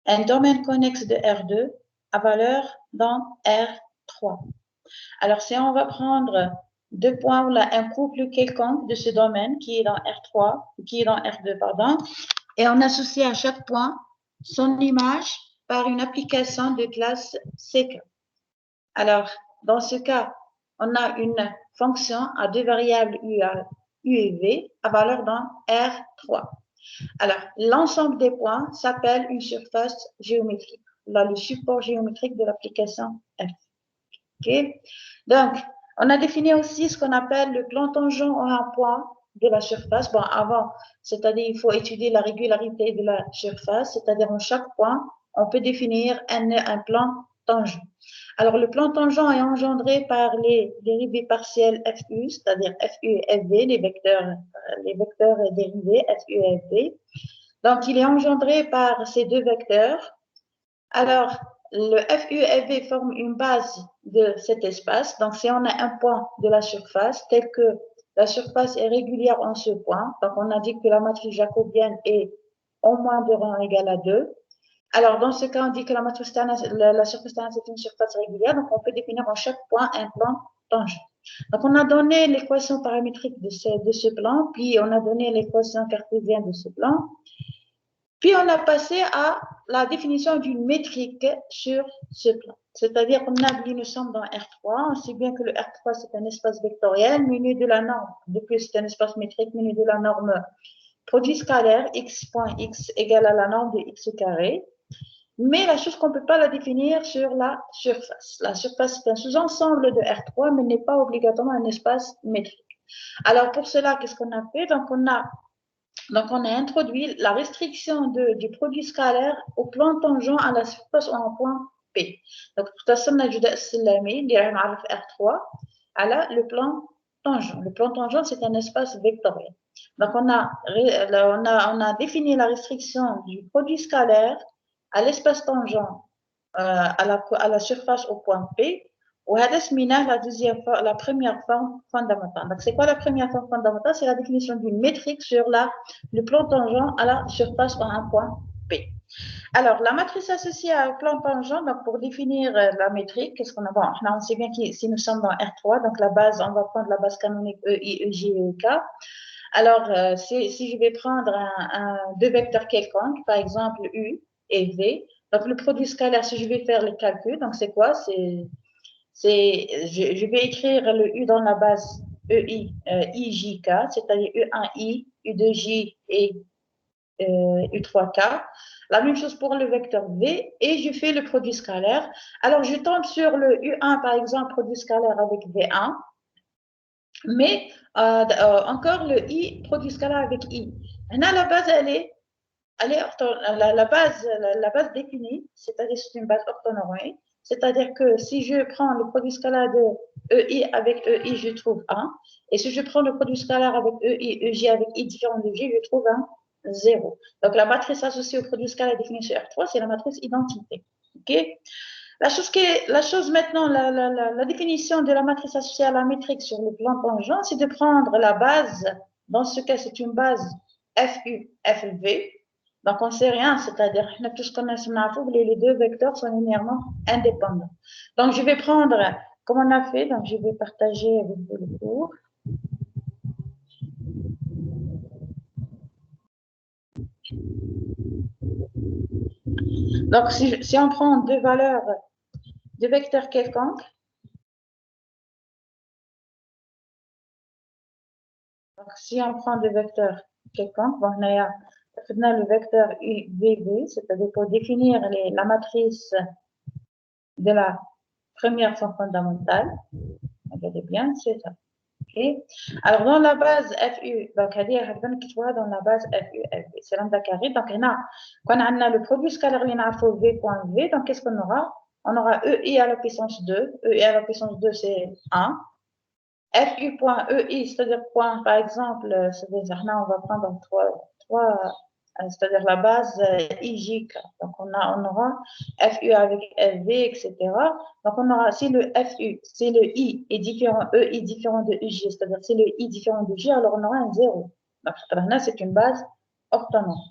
un domaine connexe de R2 à valeur dans R3. Alors, si on va prendre deux points, là, un couple quelconque de ce domaine qui est dans R3, qui est dans R2, pardon, et on associe à chaque point son image par une application de classe CK. Alors, dans ce cas, on a une fonction à deux variables U et V à valeur dans R3. Alors, l'ensemble des points s'appelle une surface géométrique. Là, le support géométrique de l'application F. Okay? Donc, on a défini aussi ce qu'on appelle le plan tangent à un point de la surface. Bon, avant, c'est-à-dire il faut étudier la régularité de la surface, c'est-à-dire en chaque point, on peut définir un plan tangent. Alors, le plan tangent est engendré par les dérivées partielles FU, c'est-à-dire FU et FV, les vecteurs dérivés FU et FV. Donc, il est engendré par ces deux vecteurs. Alors, le FU et FV forment une base de cet espace. Donc, si on a un point de la surface, tel que la surface est régulière en ce point, donc on a dit que la matrice jacobienne est au moins de rang égal à 2. Alors, dans ce cas, on dit que la surface tangente est une surface régulière, donc on peut définir en chaque point un plan tangent. Donc, on a donné l'équation paramétrique de ce plan, puis on a donné l'équation cartésienne de ce plan. Puis, on a passé à la définition d'une métrique sur ce plan. C'est-à-dire qu'on a dit, nous sommes dans R3, on sait bien que le R3, c'est un espace vectoriel muni de la norme, depuis c'est un espace métrique muni de la norme produit scalaire x.x égale à la norme de x carré. Mais la chose qu'on ne peut pas la définir sur la surface. La surface, c'est un sous-ensemble de R3, mais n'est pas obligatoirement un espace métrique. Alors, pour cela, qu'est-ce qu'on a fait? Donc, on a introduit la restriction du produit scalaire au plan tangent à la surface ou à un point P. Donc, اختصرنا الجداء السلامي اللي راح نعرف R3 على le plan tangent. Le plan tangent, c'est un espace vectoriel. Donc, on a défini la restriction du produit scalaire à l'espace tangent à la surface au point P. وهذا سميناه la première forme fondamentale. Donc, c'est quoi la première forme fondamentale? C'est la définition d'une métrique sur le plan tangent à la surface à un point P. Alors, la matrice associée au plan tangent, donc pour définir la métrique, qu'est-ce qu'on a? Bon, on sait bien que si nous sommes dans R3, donc la base, on va prendre la base canonique EI, EJ et EK. Alors, si je vais prendre deux vecteurs quelconques, par exemple U et V, donc le produit scalaire, si je vais faire le calcul, donc c'est quoi? Je vais écrire le U dans la base EI, IJK, c'est-à-dire U1I, U2J et U3K. La même chose pour le vecteur V et je fais le produit scalaire. Alors, je tombe sur le U1, par exemple, produit scalaire avec V1, mais encore le I, produit scalaire avec I. Maintenant, la base, la base définie, c'est-à-dire c'est une base orthonormée, c'est-à-dire que si je prends le produit scalaire de EI avec EI, je trouve 1. Et si je prends le produit scalaire avec EI, EJ avec I différent de J, je trouve un 0. Donc, la matrice associée au produit scalaire définie sur R3, c'est la matrice identité. Okay? La chose maintenant, la définition de la matrice associée à la métrique sur le plan tangent, c'est de prendre la base, dans ce cas, c'est une base FU, FV. Donc, on ne sait rien, c'est-à-dire, tout ce qu'on a, les deux vecteurs sont linéairement indépendants. Donc, je vais prendre, comme on a fait, donc je vais partager avec vous le cours. Donc, si on prend deux valeurs, deux vecteurs quelconques, donc si on prend deux vecteurs quelconques, bon, on a le vecteur UVV, c'est-à-dire pour définir la matrice de la première forme fondamentale. Regardez bien, c'est ça. Okay. Alors, dans la base FU, donc, dans la base FU, FV, c'est lambda carré. Donc, quand on a le produit scalaire, il y a V.V. Donc, qu'est-ce qu'on aura? On aura EI à la puissance 2. EI à la puissance 2, c'est 1. FU.EI, c'est-à-dire point, par exemple, c'est-à-dire là, on va prendre trois c'est-à-dire la base IJK. Donc, on aura FU avec FV, etc. Donc, on aura, si le FU, c'est le I est différent, EI différent de UJ, c'est-à-dire si le I différent de J, alors on aura un 0. Donc, là, c'est une base orthonorme.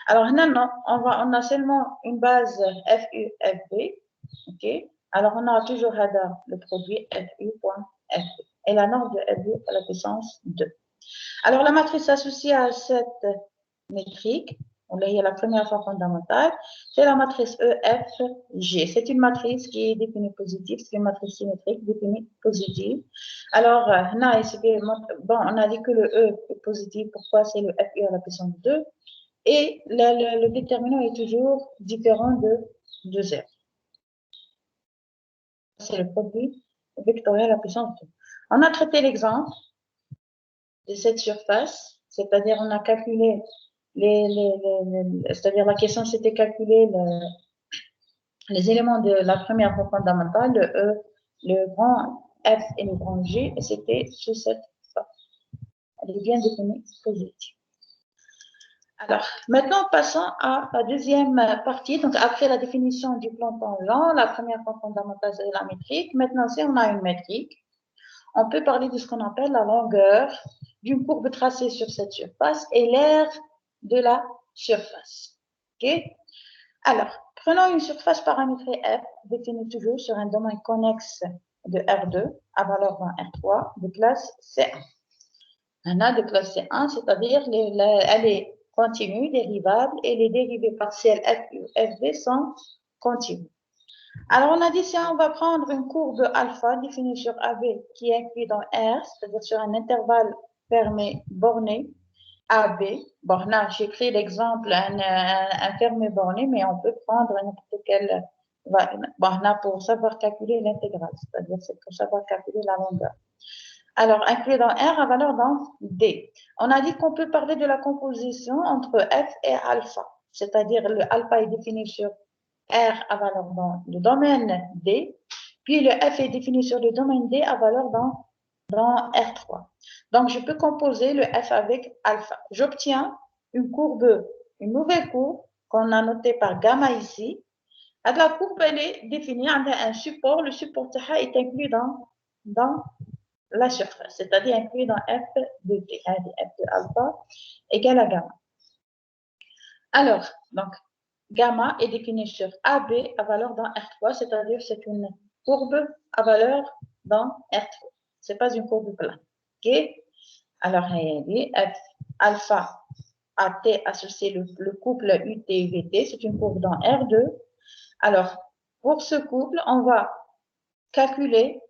Alors, maintenant, on a seulement une base FU, FB. OK? Alors, on a toujours le produit FU.FB. Et la norme de FU à la puissance 2. Alors, la matrice associée à cette métrique, on l'a la première fois fondamentale, c'est la matrice EFG. C'est une matrice qui est définie positive, c'est une matrice symétrique définie positive. Alors, on a dit que le E est positif, pourquoi c'est le FU à la puissance 2? Et le déterminant est toujours différent de 0. C'est le produit vectoriel à la puissance 2. On a traité l'exemple de cette surface, c'est-à-dire on a calculé c'est-à-dire la question c'était calculer les éléments de la première fois fondamentale, le E, le grand F et le grand G, et c'était sous cette forme. Elle est bien définie positive. Alors, maintenant, passons à la deuxième partie. Donc, après la définition du plan tangent, la première fois fondamentale, c'est la métrique. Maintenant, si on a une métrique, on peut parler de ce qu'on appelle la longueur d'une courbe tracée sur cette surface et l'aire de la surface. OK? Alors, prenons une surface paramétrée F, définie toujours sur un domaine connexe de R2 à valeur dans R3 de classe C1. Un A de classe C1, c'est-à-dire elle est continue, dérivable, et les dérivées partielles FU, FV sont continues. Alors, on a dit, si on va prendre une courbe alpha définie sur AB qui est inclue dans R, c'est-à-dire sur un intervalle fermé borné, AB, bon, là, j'ai pris l'exemple, un fermé borné, mais on peut prendre n'importe quel, bon, là, pour savoir calculer l'intégrale, c'est-à-dire c'est pour savoir calculer la longueur. Alors, inclus dans R à valeur dans D. On a dit qu'on peut parler de la composition entre F et alpha, c'est-à-dire le alpha est défini sur R à valeur dans le domaine D, puis le F est défini sur le domaine D à valeur dans R3. Donc, je peux composer le F avec alpha. J'obtiens une nouvelle courbe qu'on a notée par gamma ici. La courbe, elle est définie avec un support. Le support est inclus dans la surface, c'est-à-dire inclus dans F de T, F de alpha égale à gamma. Alors, donc, gamma est définie sur AB à valeur dans R3, c'est-à-dire c'est une courbe à valeur dans R3. Ce n'est pas une courbe plane. OK? Alors, il dit F alpha AT associé le couple UT-VT, c'est une courbe dans R2. Alors, pour ce couple, on va calculer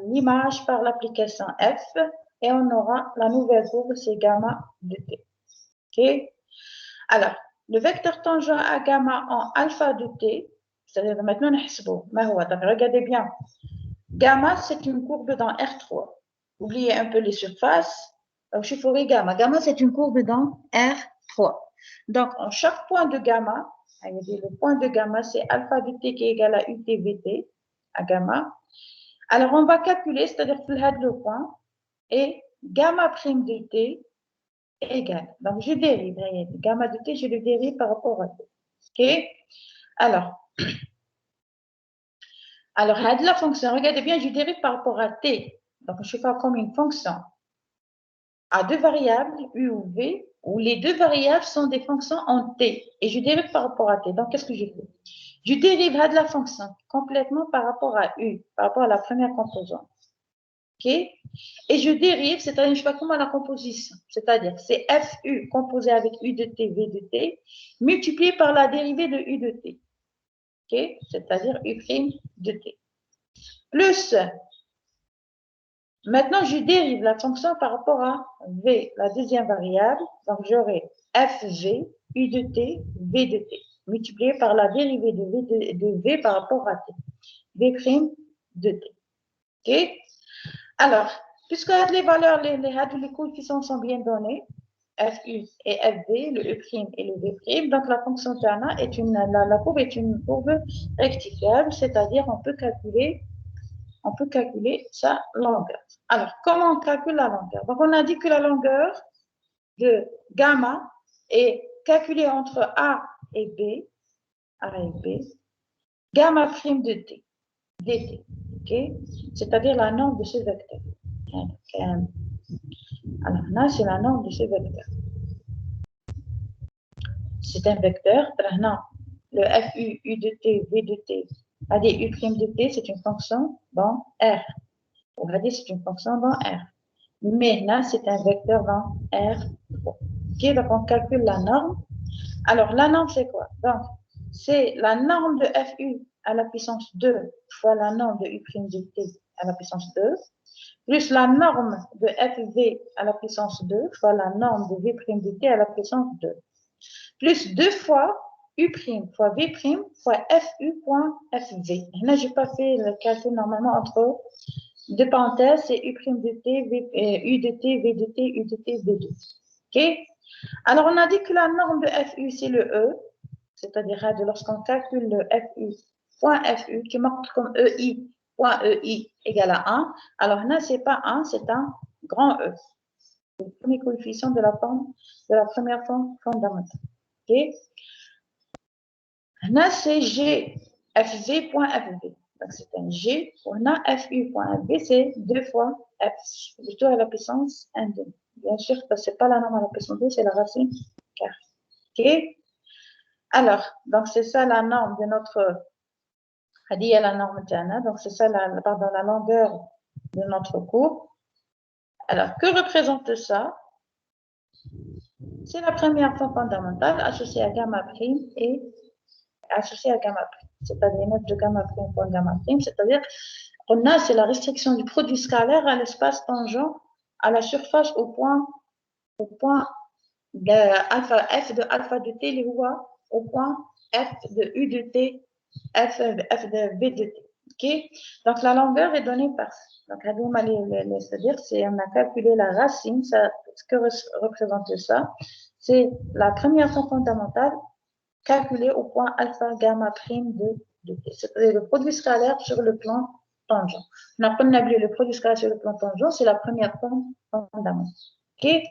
l'image par l'application F et on aura la nouvelle courbe, c'est gamma de T. OK? Alors, le vecteur tangent à gamma en alpha de T, c'est-à-dire maintenant, regardez bien. Gamma, c'est une courbe dans R3. Oubliez un peu les surfaces. Donc, je ferai gamma. Gamma, c'est une courbe dans R3. Donc, en chaque point de gamma, le point de gamma, c'est alpha de T qui est égal à UTVT, à gamma. Alors, on va calculer, c'est-à-dire le point, et gamma prime de T égale. Donc, je dérive. Gamma de T, je le dérive par rapport à T. OK? Alors, la fonction, regardez bien, je dérive par rapport à T. Donc, je fais comme une fonction à deux variables, U ou V, où les deux variables sont des fonctions en T. Et je dérive par rapport à T. Donc, qu'est-ce que je fais? Je dérive de la fonction complètement par rapport à U, par rapport à la première composante. OK? Et je dérive, c'est-à-dire, je fais comment la composition. C'est-à-dire, c'est FU composé avec U de T, V de T, multiplié par la dérivée de U de T. OK? C'est-à-dire U' de T. Plus, maintenant, je dérive la fonction par rapport à V, la deuxième variable. Donc, j'aurai FV, U de T, V de T, multiplié par la dérivée de V par rapport à T. V' de T. OK? Alors, puisque les valeurs, les coefficients sont bien donnés, FU et FV, le E' et le V', donc la fonction Tana est la courbe est une courbe rectifiable, c'est-à-dire on peut calculer sa longueur. Alors, comment on calcule la longueur? Donc, on a dit que la longueur de gamma est calculée entre A et B, gamma prime de T, dt, ok? C'est-à-dire la norme de ce vecteur. Alors là, c'est la norme de ce vecteur. c'est un vecteur. Le FU, U de T, V de T, هذه U' de T, c'est une fonction dans R. On va dire c'est une fonction dans R. Mais là, c'est un vecteur dans R. Ok, donc on calcule la norme. Alors, la norme, c'est quoi? Donc, c'est la norme de FU à la puissance 2 fois la norme de U' de T à la puissance 2, plus la norme de FV à la puissance 2 fois la norme de V' de T à la puissance 2, plus 2 fois U' fois V' fois FU.FV. Là, je n'ai pas fait le calcul normalement entre deux parenthèses, c'est U' de T, U de T, V de T, U de T, V de T. OK? Alors, on a dit que la norme de FU, c'est le E, c'est-à-dire lorsqu'on calcule le FU.FU, qui marque comme EI.EI égale à 1, alors là, ce n'est pas 1, c'est un grand E. C'est le premier coefficient de la première forme fondamentale. OK? Là, c'est G, FV.FV. Donc, c'est un G. On a FU.FV, c'est 2 fois F, plutôt à la puissance 1,2. Bien sûr, ce n'est pas la norme à la puissance 2, c'est la racine carrée. OK? Alors, donc c'est ça la norme de notre, la norme Tana, donc c'est ça la longueur de notre courbe. Alors, que représente ça? C'est la première forme fondamentale associée à gamma prime et associée à gamma prime. C'est-à-dire f de gamma prime point gamma prime, c'est-à-dire qu'on a, c'est la restriction du produit scalaire à l'espace tangent à la surface au point de alpha, f de alpha de t, les voies au point f de u de t, f de v de t. Okay? Donc la longueur est donnée par ça. Donc c'est-à-dire on a calculé la racine, ça, ce que représente ça, c'est la première forme fondamentale calculée au point alpha gamma prime de t. C'est-à-dire le produit scalaire sur le plan tangent. On a appelé le produit scalaire sur le plan tangent, c'est la première forme fondamentale. Okay?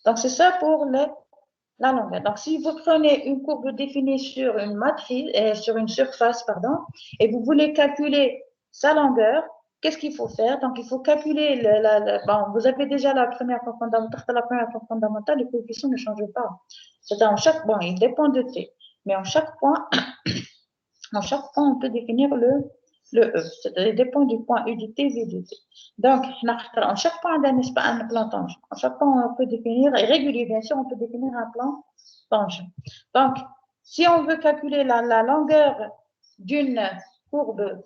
Donc, c'est ça pour la longueur. Donc, si vous prenez une courbe définie sur une matrice, sur une surface, pardon, et vous voulez calculer sa longueur, qu'est-ce qu'il faut faire? Donc, il faut calculer, bon, vous avez déjà la première forme fondamentale, les coefficients ne changent pas. C'est-à-dire, en chaque point, il dépend de t. Mais en chaque point, on peut définir le E. C'est-à-dire, dépend du point U de T, V de T. Donc, en chaque point, n'est-ce pas, un plan tangent. En chaque point, on peut définir, et régulier, bien sûr, on peut définir un plan tangent. Donc, si on veut calculer la longueur d'une courbe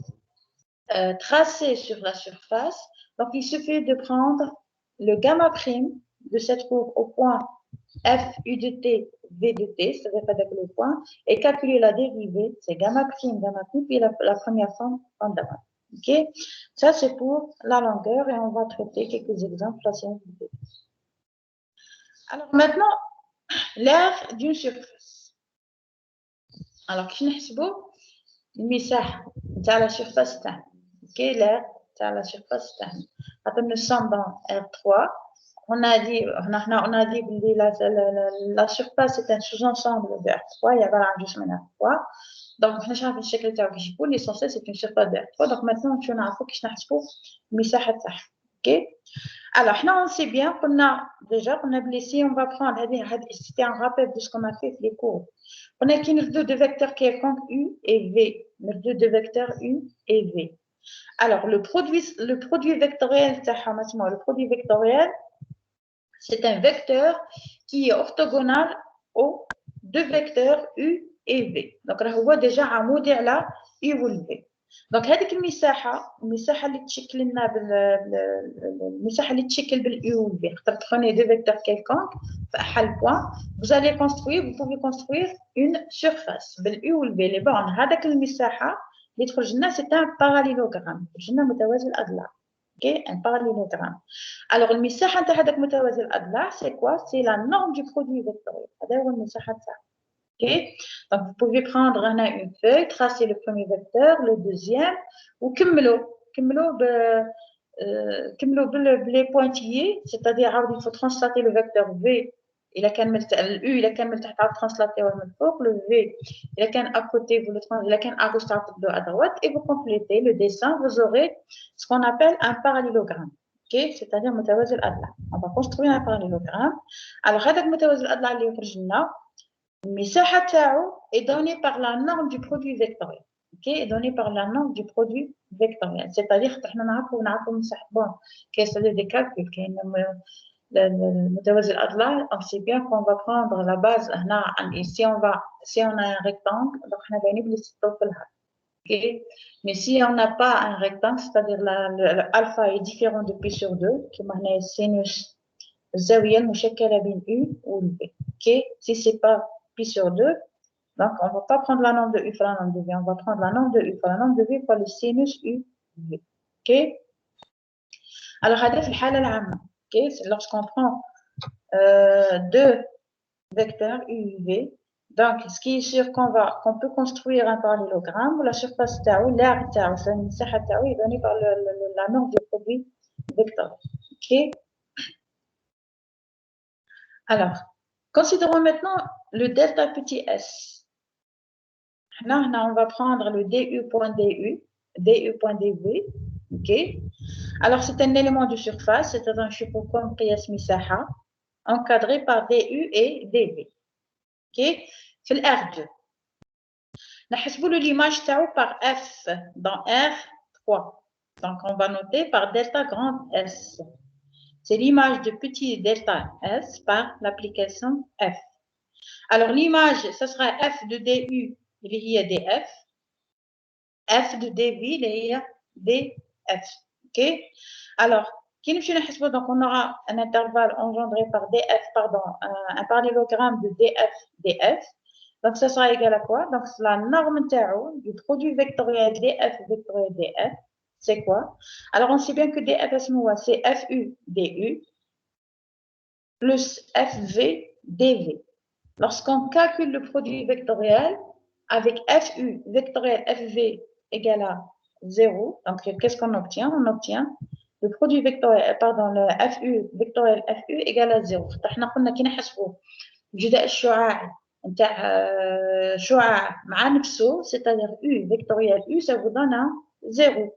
tracée sur la surface, donc il suffit de prendre le gamma prime de cette courbe au point F, U de T, V de T, c'est-à-dire avec le point, et calculer la dérivée, c'est gamma prime, puis la première forme fondamentale. OK? Ça, c'est pour la longueur, et on va traiter quelques exemples la séance vidéo. Alors maintenant, l'aire d'une surface. Alors, qui n'est pas المساحة نتاع la surface تاعنا. OK, l'aire نتاع la surface تاعنا. Après, nous sommes dans R3. On a dit que la surface est un sous-ensemble de R3, il y a juste un R3. Donc, on a le l'essentiel, c'est une surface de R3. Donc, maintenant, on a un المساحة تاعها. OK? Alors, là, on sait bien qu'on a déjà, blessé, on va prendre, c'était un rappel de ce qu'on a fait les cours. On a qu'il y a deux vecteurs quelconques U et V. Deux vecteurs U et V. Alors, le produit vectoriel, c'est un vecteur qui est orthogonal aux deux vecteurs U et V. Donc, on voit déjà un modèle là, U ou V. Donc, هذيك المساحة اللي تشكل لنا المساحة اللي تشكل بالU ou V. Prenez deux vecteurs quelconques, حل point, vous pouvez construire une surface بالU ou V. Les bornes, هذاك المساحة اللي تخرج لنا c'est un parallélogramme. تخرج لنا متوازي الأضلاع. OK, un parallélogramme. Alors, المساحة نتاع هذاك متوازي الأضلاع c'est quoi? C'est la norme du produit vectoriel. هذا هو المساحة تاعها. Okay. Donc, vous pouvez prendre une feuille, tracer le premier vecteur, le deuxième, ou كملوا les pointillés, c'est-à-dire il faut translater le vecteur V, il a U, il a translater le V, il a à côté, il a à gauche, à droite, et vous complétez le dessin, vous aurez ce qu'on appelle un parallélogramme. Okay. C'est-à-dire on va construire un parallélogramme. Alors, هذاك متوازي الأضلاع اللي يخرج لنا المساحة تاعو est donnée par la norme du produit vectoriel. Ok, est donnée par la norme du produit vectoriel. C'est-à-dire que احنا نعرفوا المساحة. Bon, كاين c'est des calculs, كاين المتوازي الأضلاع. On sait bien qu'on va prendre la base هنا. Si on a un rectangle, donc احنا باينين بلي 6 في الهاد. Ok, mais si on n'a pas un rectangle, c'est-à-dire l'alpha est différent de pi sur 2, كما هنا sinus الزاوية المشكلة بين U و B. Ok, si c'est pas pi sur 2, donc on ne va pas prendre la norme de U fois la norme de V, on va prendre la norme de U fois la norme de V fois le sinus UV. Ok, alors هذا في الحالة العامة. Ok, c'est lorsqu'on prend deux vecteurs U et V. Donc, ce qui est sûr qu'on peut construire un parallélogramme où la surface تاعو l'aire تاعو المساحة تاعو est donnée par la norme du produit vectoriel. Ok. Alors, considérons maintenant le delta petit s. Là, on va prendre le du.dv. Ok. Alors, c'est un élément de surface, c'est un chiffre قياس مساحة encadré par du et dv. Ok. C'est le R2. نحسبوا له l'image تاعو par f dans R3. Donc, on va noter par delta grand S. C'est l'image de petit delta S par l'application F. Alors, l'image, ce sera F de DU, il y a df, F de dv, il y a df. OK? Alors, donc on aura un intervalle engendré par df, pardon, un parallélogramme de df. Donc, ça sera égal à quoi? Donc, la norme du produit vectoriel df vectoriel df, c'est quoi? Alors, on sait bien que df, c'est fu du plus fv dv. Lorsqu'on calcule le produit vectoriel avec fu vectoriel fv égale à 0, donc qu'est-ce qu'on obtient? On obtient le produit vectoriel, pardon, le fu vectoriel fu égale à 0. احنا قلنا كي نحسبوا الجداء الشعاعي نتاع شعاع مع نفسه, c'est-à-dire u vectoriel u, ça vous donne un 0.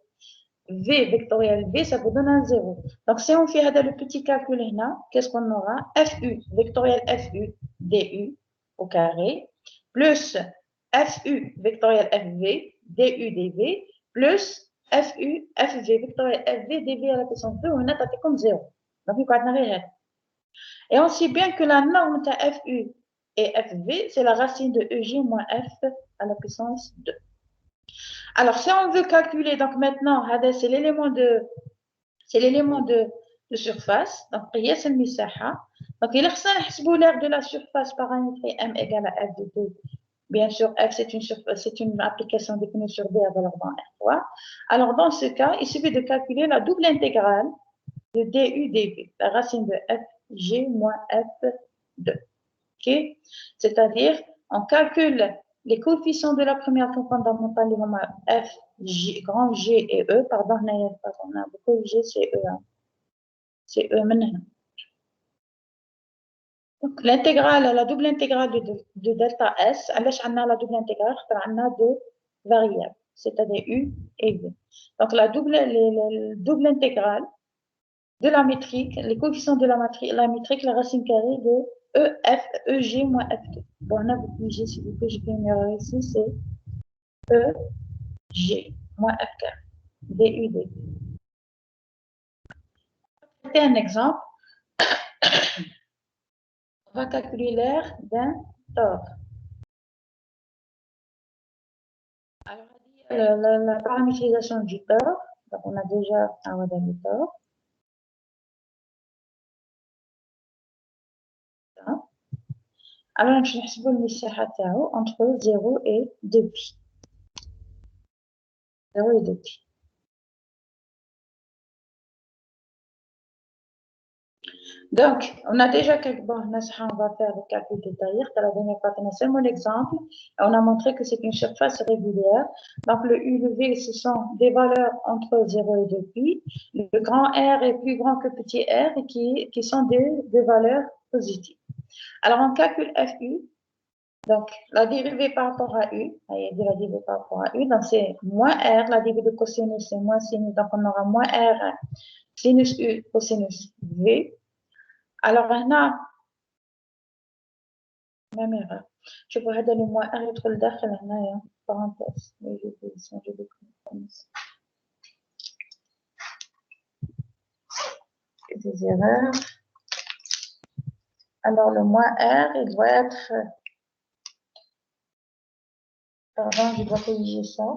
V vectoriel V, ça vous donne un 0. Donc, si on fait le petit calcul là, qu'est-ce qu'on aura? FU vectoriel FU DU au carré, plus FU vectoriel FV DU DV, plus FU FV vectoriel FV DV à la puissance 2, on a comme 0. Donc, il faut rien. Et on sait bien que la norme de FU et FV, c'est la racine de EG moins F à la puissance 2. Alors, si on veut calculer, donc maintenant, c'est l'élément de surface. Donc, قياس المساحة. Donc, il خصنا نحسبوا l'aire de la surface paramétrée M égale à F de 2. Bien sûr, F, c'est une application définie sur D à valeur dans R3. Alors, dans ce cas, il suffit de calculer la double intégrale de DU dV, la racine de FG moins F2. OK? C'est-à-dire, on calcule les coefficients de la première forme fondamentale, F, G, grand G et E, pardon, on a beaucoup G, c'est E. C'est E maintenant. Donc, l'intégrale, la double intégrale de delta S, on a la double intégrale, on a deux variables, c'est-à-dire U et V. Donc, la double intégrale de la métrique, les coefficients de la métrique, la racine carrée de EF, EG moins F2. Bon, on a beaucoup G, s'il vous plaît, j'ai fait une erreur ici, c'est EG moins F carré, DU, DV. C'est un exemple. On va calculer l'aire d'un tore. Alors, la paramétrisation du tore, donc on a déjà un modèle du tore. Alors, je vais نحسبوا المساحة تاعو entre 0 et 2pi. 0 et 2pi. Donc, on a déjà bon, on va faire le calcul détaillé. La dernière fois, on a seulement l'exemple. On a montré que c'est une surface régulière. Donc, le U, le V, ce sont des valeurs entre 0 et 2pi. Le grand R est plus grand que petit r et qui sont des valeurs positives. Alors, on calcule FU. Donc, la dérivée par rapport à U, la dérivée par rapport à U, donc c'est moins R, la dérivée de cosinus, c'est moins sinus, donc on aura moins R, sinus U, cosinus V. Alors, on a, même erreur. شوفوا هذا لو موان ار يدخل داخل هنايا parenthèse des erreurs. Alors le moins R, il doit être, pardon, je dois corriger ça.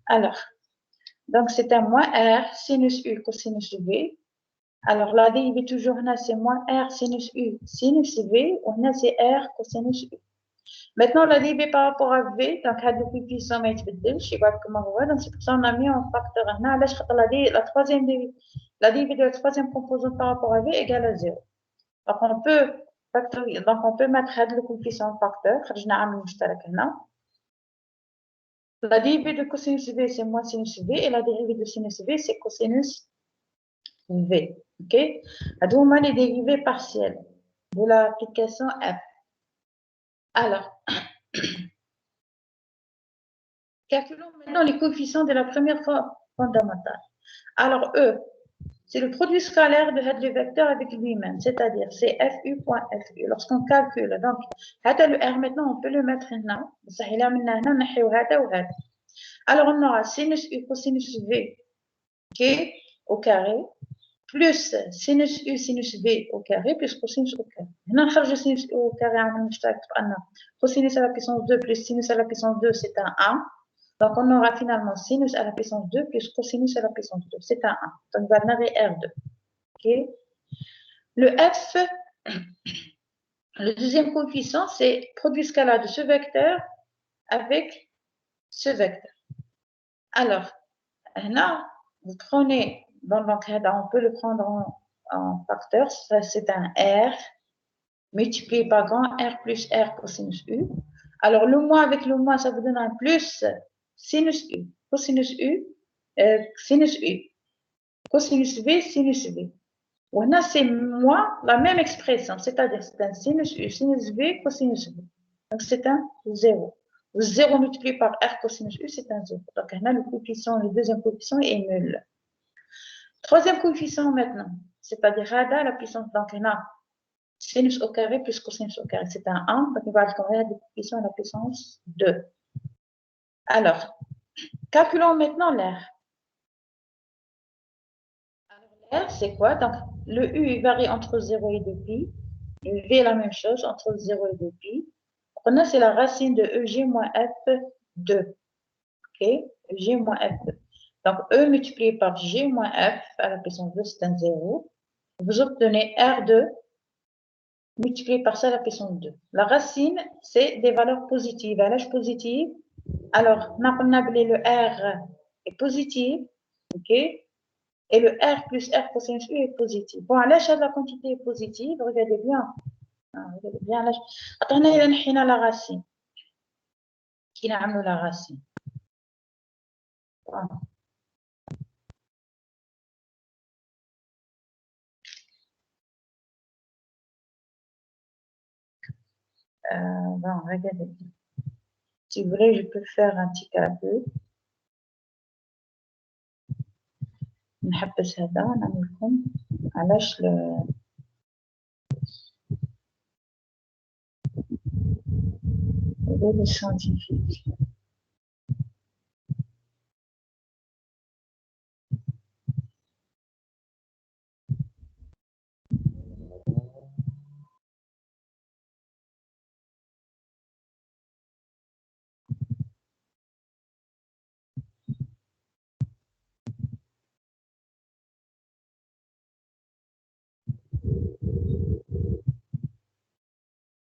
Alors, donc c'est un moins R sinus U cosinus V. Alors la dérivée toujours là, c'est moins R sinus U sinus V, ou là c'est R cosinus U. Maintenant la dérivée par rapport à V, donc le coefficient ما يتبدلش, je sais pas comment on voit, donc c'est pour ça qu'on a mis un facteur هنا, علاش خاطر la troisième dérivée, la dérivée de la troisième composante par rapport à V égale à 0. Donc on peut factoriser, donc on peut mettre le coefficient facteur, خرجنا عامل مشترك هنا. La dérivée de cosinus V, c'est moins sinus V, et la dérivée de sinus V, c'est cosinus V. OK? Donc, on a les dérivés partiels de l'application F. Alors, calculons maintenant les coefficients de la première forme fondamentale. Alors, E, c'est le produit scalaire de le vecteur avec lui-même, c'est-à-dire c'est FU.FU. Lorsqu'on calcule, donc, le R maintenant, on peut le mettre là. Alors, on aura sinus U cosinus V, OK, au carré, plus sinus U sinus V au carré, plus cosinus au carré. Maintenant, on sinus U au carré, cosinus à la puissance 2 plus sinus à la puissance 2, c'est un 1. Donc, on aura finalement sinus à la puissance 2 plus cosinus à la puissance 2, c'est un 1. Donc, on va avoir R2. Okay. Le F, le deuxième coefficient, c'est produit scalaire de ce vecteur avec ce vecteur. Alors, là, vous prenez, donc, on peut le prendre en facteur, c'est un R multiplié par grand R plus R cosinus U. Alors, le moins avec le moins, ça vous donne un plus sinus U, cosinus U, sinus U, cosinus V, sinus V. On a c'est moins la même expression, c'est-à-dire c'est un sinus U, sinus V, cosinus V. Donc, c'est un 0. 0 multiplié par R cosinus U, c'est un 0. Donc, on a le coefficient, le deuxième coefficient est nul. Troisième coefficient maintenant, c'est-à-dire la puissance, donc on a sinus au carré plus cosinus au carré, c'est un 1, donc il va avoir des coefficients à la puissance 2. Alors, calculons maintenant l'air. R, c'est quoi? Donc, le U il varie entre 0 et 2 pi. Le V est la même chose, entre 0 et 2 pi. Donc, on a, c'est la racine de EG moins F2. OK? EG moins F2. Donc, E multiplié par G moins F à la puissance 2, c'est un 0. Vous obtenez R2 multiplié par ça à la puissance 2. La racine, c'est des valeurs positives. À l'âge positive, alors, on a appelé le R est positif. OK? Et le R plus R cosinus U est positif. Bon, à l'achat de la quantité est positive, regardez bien. Regardez bien. Attendez, il y a la racine. Qui a la racine? Bon. Bon, regardez bien. Si vous voulez, je peux faire un petit calcul. نحبس هذا نعمل لكم علاش le scientifique.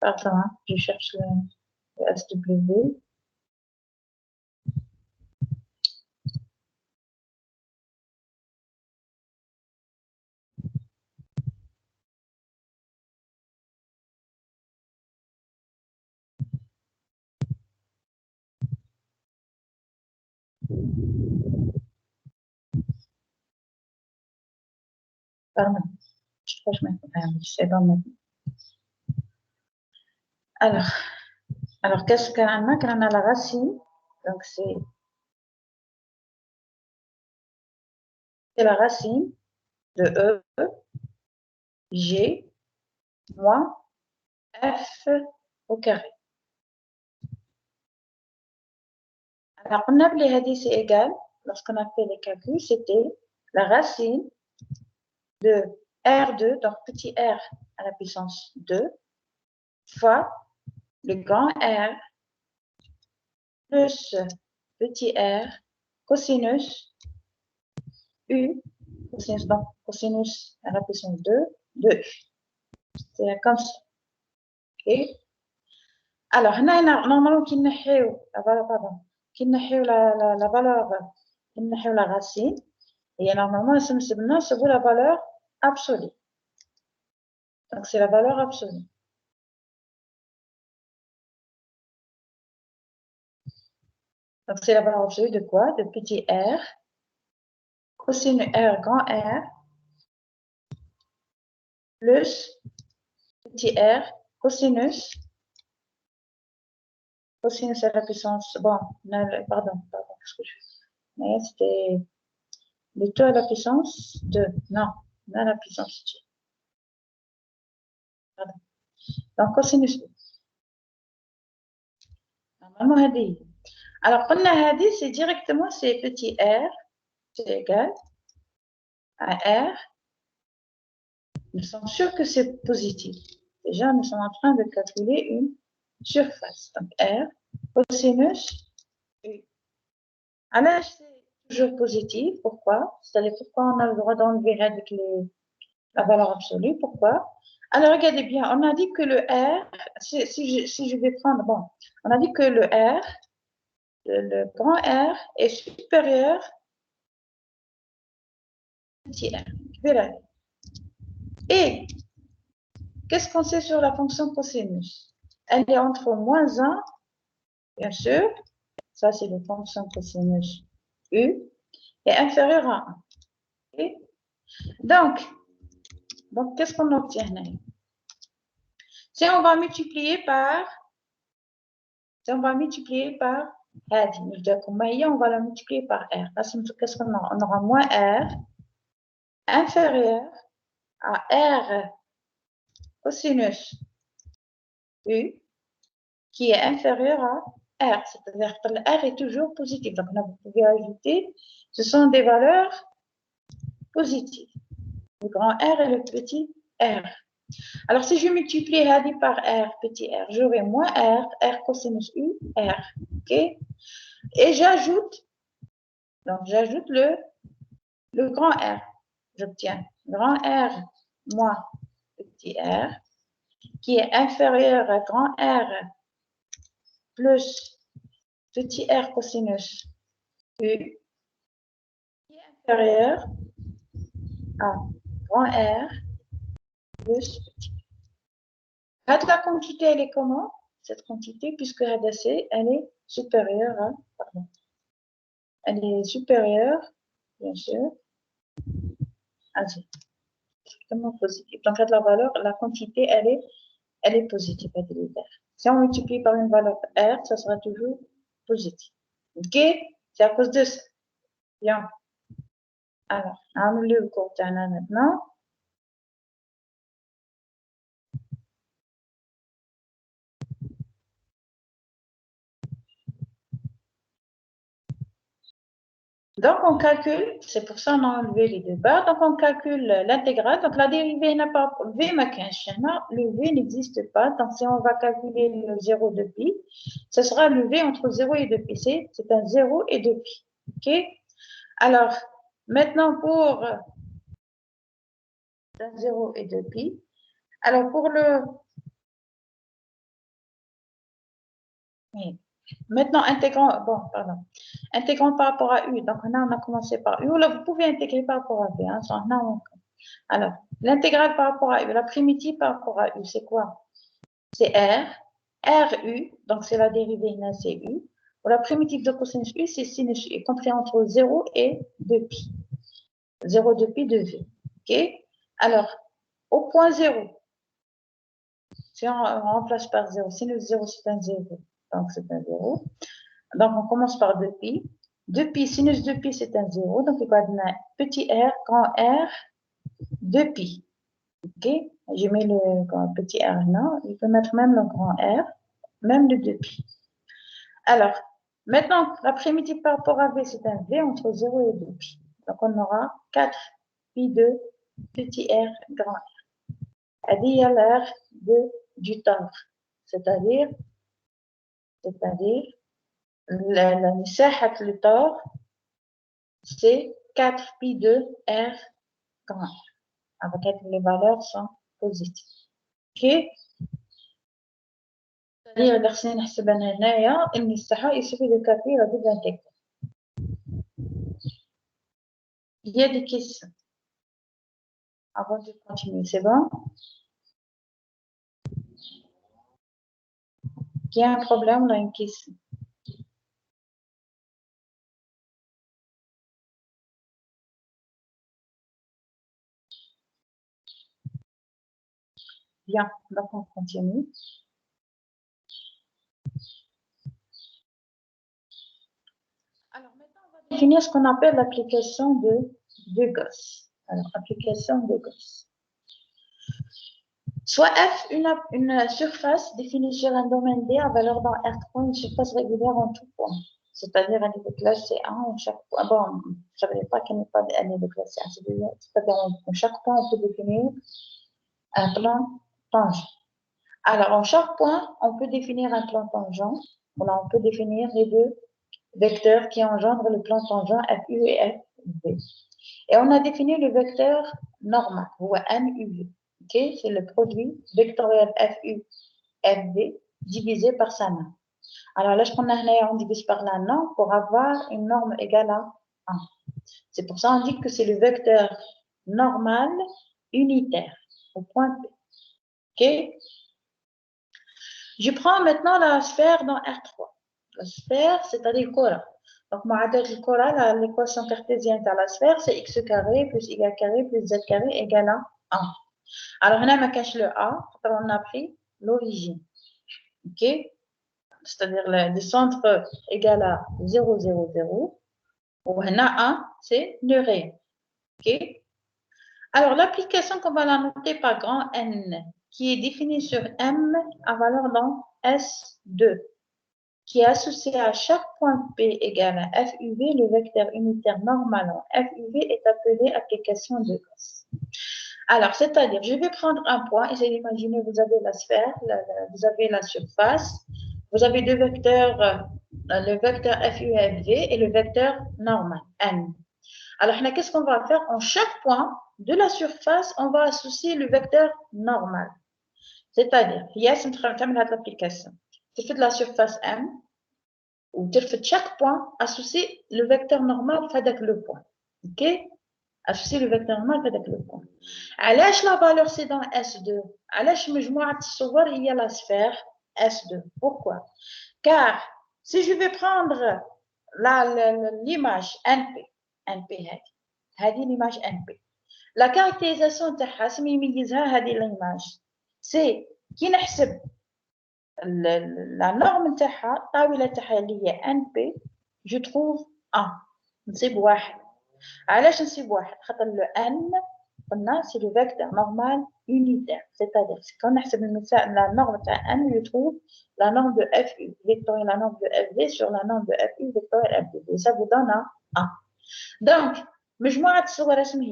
Pardon, hein, je cherche le SW. Pardon, je crois que je sais pas maintenant. Alors qu'est-ce qu'on a? Qu'on a la racine. Donc, c'est la racine de E, G, moins F au carré. Alors, on a appelé c'est égal, lorsqu'on a fait les calculs, c'était la racine de R2, donc petit r à la puissance 2, fois le grand R plus petit r cosinus U, cosinus, donc cosinus à la puissance 2, de U. C'est comme ça. Okay. Alors, normalement, qui la valeur, pardon, la valeur, la racine, et normalement, c'est la valeur absolue. Donc, c'est la valeur absolue. Donc, c'est la valeur absolue de quoi? De petit r, cosinus r, grand R, plus petit r, cosinus à la puissance, bon, pardon, qu'est-ce que je fais? C'était le 2 à la puissance 2, non, à la puissance 2. Pardon. Donc, cosinus. Normalement, alors, on a dit, c'est directement, c'est petit r, c'est égal à r. Nous sommes sûrs que c'est positif. Déjà, nous sommes en train de calculer une surface. Donc, r, cosinus U. Alors, c'est toujours positif. Pourquoi? C'est-à-dire, pourquoi on a le droit d'enlever avec la valeur absolue? Pourquoi? Alors, regardez bien, on a dit que le R, si je vais prendre, bon, on a dit que le R, le grand R est supérieur au petit R. Et qu'est-ce qu'on sait sur la fonction cosinus? Elle est entre moins 1, bien sûr, ça c'est la fonction cosinus U, et inférieure à 1. Okay? Donc qu'est-ce qu'on obtient? Si on va multiplier par on va la multiplier par R. On va la multiplier par R. Qu'est-ce qu'on aura? On aura moins R inférieur à R cosinus U qui est inférieur à R. C'est-à-dire que le R est toujours positif. Donc, vous pouvez ajouter, ce sont des valeurs positives. Le grand R et le petit R. Alors, si je multiplie Hadi par R, petit r, j'aurai moins R cosinus U, R. OK? Et j'ajoute le grand R. J'obtiens grand R moins petit r, qui est inférieur à grand R plus petit r cosinus U, qui est inférieur à grand R plus petit. La quantité, elle est comment? Cette quantité, puisque HDC, elle est supérieure à, pardon, elle est supérieure, bien sûr, à 0. Strictement positive. Donc, la valeur, la quantité, elle est positive, elle est R. Si on multiplie par une valeur R, ça sera toujours positif. OK? C'est à cause de ça. Bien. Alors, on le Cortana maintenant. Donc, on calcule, c'est pour ça qu'on a enlevé les deux barres. Donc, on calcule l'intégrale. Donc, la dérivée n'a pas V ma le V n'existe pas. Donc, si on va calculer le 0 de pi, ce sera le V entre 0 et 2 pi. C'est un 0 et 2 pi. OK? Alors, maintenant, pour 0 et 2 pi, alors pour le... Maintenant, intégrant par rapport à U. Donc, là, on a commencé par U. Là, vous pouvez intégrer par rapport à V. Hein, alors, l'intégrale par rapport à U, la primitive par rapport à U, c'est quoi? C'est R, RU, donc c'est la dérivée inné, c'est U. Pour la primitive de cosinus U, c'est sinus U, compris entre 0 et 2pi. 0, 2pi, 2V. OK? Alors, au point 0, Si on remplace par 0, sinus 0, c'est un 0, donc c'est un 0. Donc, on commence par 2pi. 2pi, sinus 2pi, c'est un 0. Donc, il va donner petit r, grand R, 2pi. OK? J'ai mis le petit r là. Il peut mettre même le grand R, même le 2pi. Alors, maintenant, la primitive par rapport à V, c'est un V entre 0 et 2pi. Donc, on aura 4 pi 2, petit r, grand R. هذه هي l'air du temps. C'est-à-dire مساحة الطور c'est 4 pi 2 r grand R. Avec les valeurs sont positives. OK? C'est-à-dire اللي خصني نحسبها هنايا المساحة il suffit de calculer la double intégrale. Il y a des questions. Avant de continuer, c'est bon? Il y a un problème, on a une question. Bien, donc on continue. Alors maintenant, on va définir ce qu'on appelle l'application de Gauss. Alors, application de Gauss. Soit F, une surface définie sur un domaine D à valeur dans R3, une surface régulière en tout point. C'est-à-dire un niveau de classe C1 en chaque point. Bon, je ne savais pas qu'il n'y a pas un niveau de classe C1. C'est-à-dire en chaque point, on peut définir un plan tangent. Alors, en chaque point, on peut définir un plan tangent. Voilà, on peut définir les deux vecteurs qui engendrent le plan tangent FU et FV. Et on a défini le vecteur normal, ou NUV. Okay? C'est le produit vectoriel FU, FV divisé par sa norme. Alors là, on divise par la norme pour avoir une norme égale à 1. C'est pour ça qu'on dit que c'est le vecteur normal unitaire au point P. OK? Je prends maintenant la sphère dans R3. La sphère, c'est-à-dire Cora. Donc, le Cora, l'équation cartésienne de la sphère, c'est x carré plus y carré plus z carré égale à 1. Alors, on a caché le A, on a pris l'origine. OK? C'est-à-dire le centre égal à 0, 0, 0. Ou on a 1, c'est le rayon. OK? Alors, l'application qu'on va la noter par grand N, qui est définie sur M à valeur dans S2, qui est associé à chaque point P égal à FUV, le vecteur unitaire normal en FUV est appelé application de Gauss. Alors, c'est-à-dire, je vais prendre un point, essayez d'imaginer, vous avez la sphère, vous avez la surface, vous avez deux vecteurs, le vecteur FUV et le vecteur normal, N. Alors, qu'est-ce qu'on va faire? En chaque point de la surface, on va associer le vecteur normal. C'est-à-dire, il y a l'application. Tu fais de la surface M, ou tu fais chaque point associer le vecteur normal avec le point. OK? Associer le vecteur normal avec le point. علاش la valeur c'est dans S2? علاش مجموعة الصور هي la sphère S2? Pourquoi? Car si je vais prendre l'image NP هذه l'image NP. La caractérisation تاعها سمي يميزها هذه l'image. C'est كي نحسب la norme تاعها الطاولة تاعها اللي هي NP je trouve 1 نصيب واحد. علاش نصيب واحد؟ خاطر لو N قلنا c'est le vecteur normal unitaire. C'est-à-dire quand نحسب la norme تاع N je trouve la norme de FU vectorielle la norme de FV sur la norme de FU vectorielle FV et ça vous donne 1. Donc مجموعة الصور اسم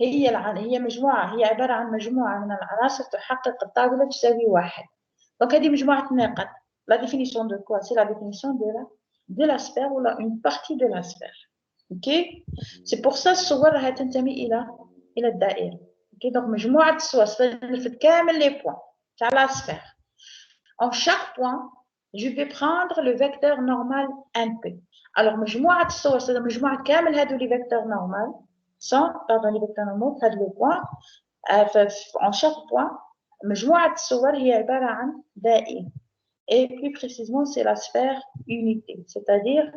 هي مجموعة هي عبارة عن مجموعة من العناصر تحقق الطاولة تساوي واحد. Donc هذه مجموعة النقط. La définition de quoi? C'est la définition de la sphère ou une partie de la sphère. OK? C'est pour ça الصور راح تنتمي إلى الدائرة. OK? Donc مجموعة الصور في كامل les points تاع la sphère. En chaque point, je vais prendre le vecteur normal NP. Alors مجموعة الصور c'est مجموعة كامل هذو les vecteurs normaux sont pardon les vecteurs normaux هذا le point en chaque point مجموعة الصور هي عبارة عن دائرة. Et plus précisément, c'est la sphère unité, c'est-à-dire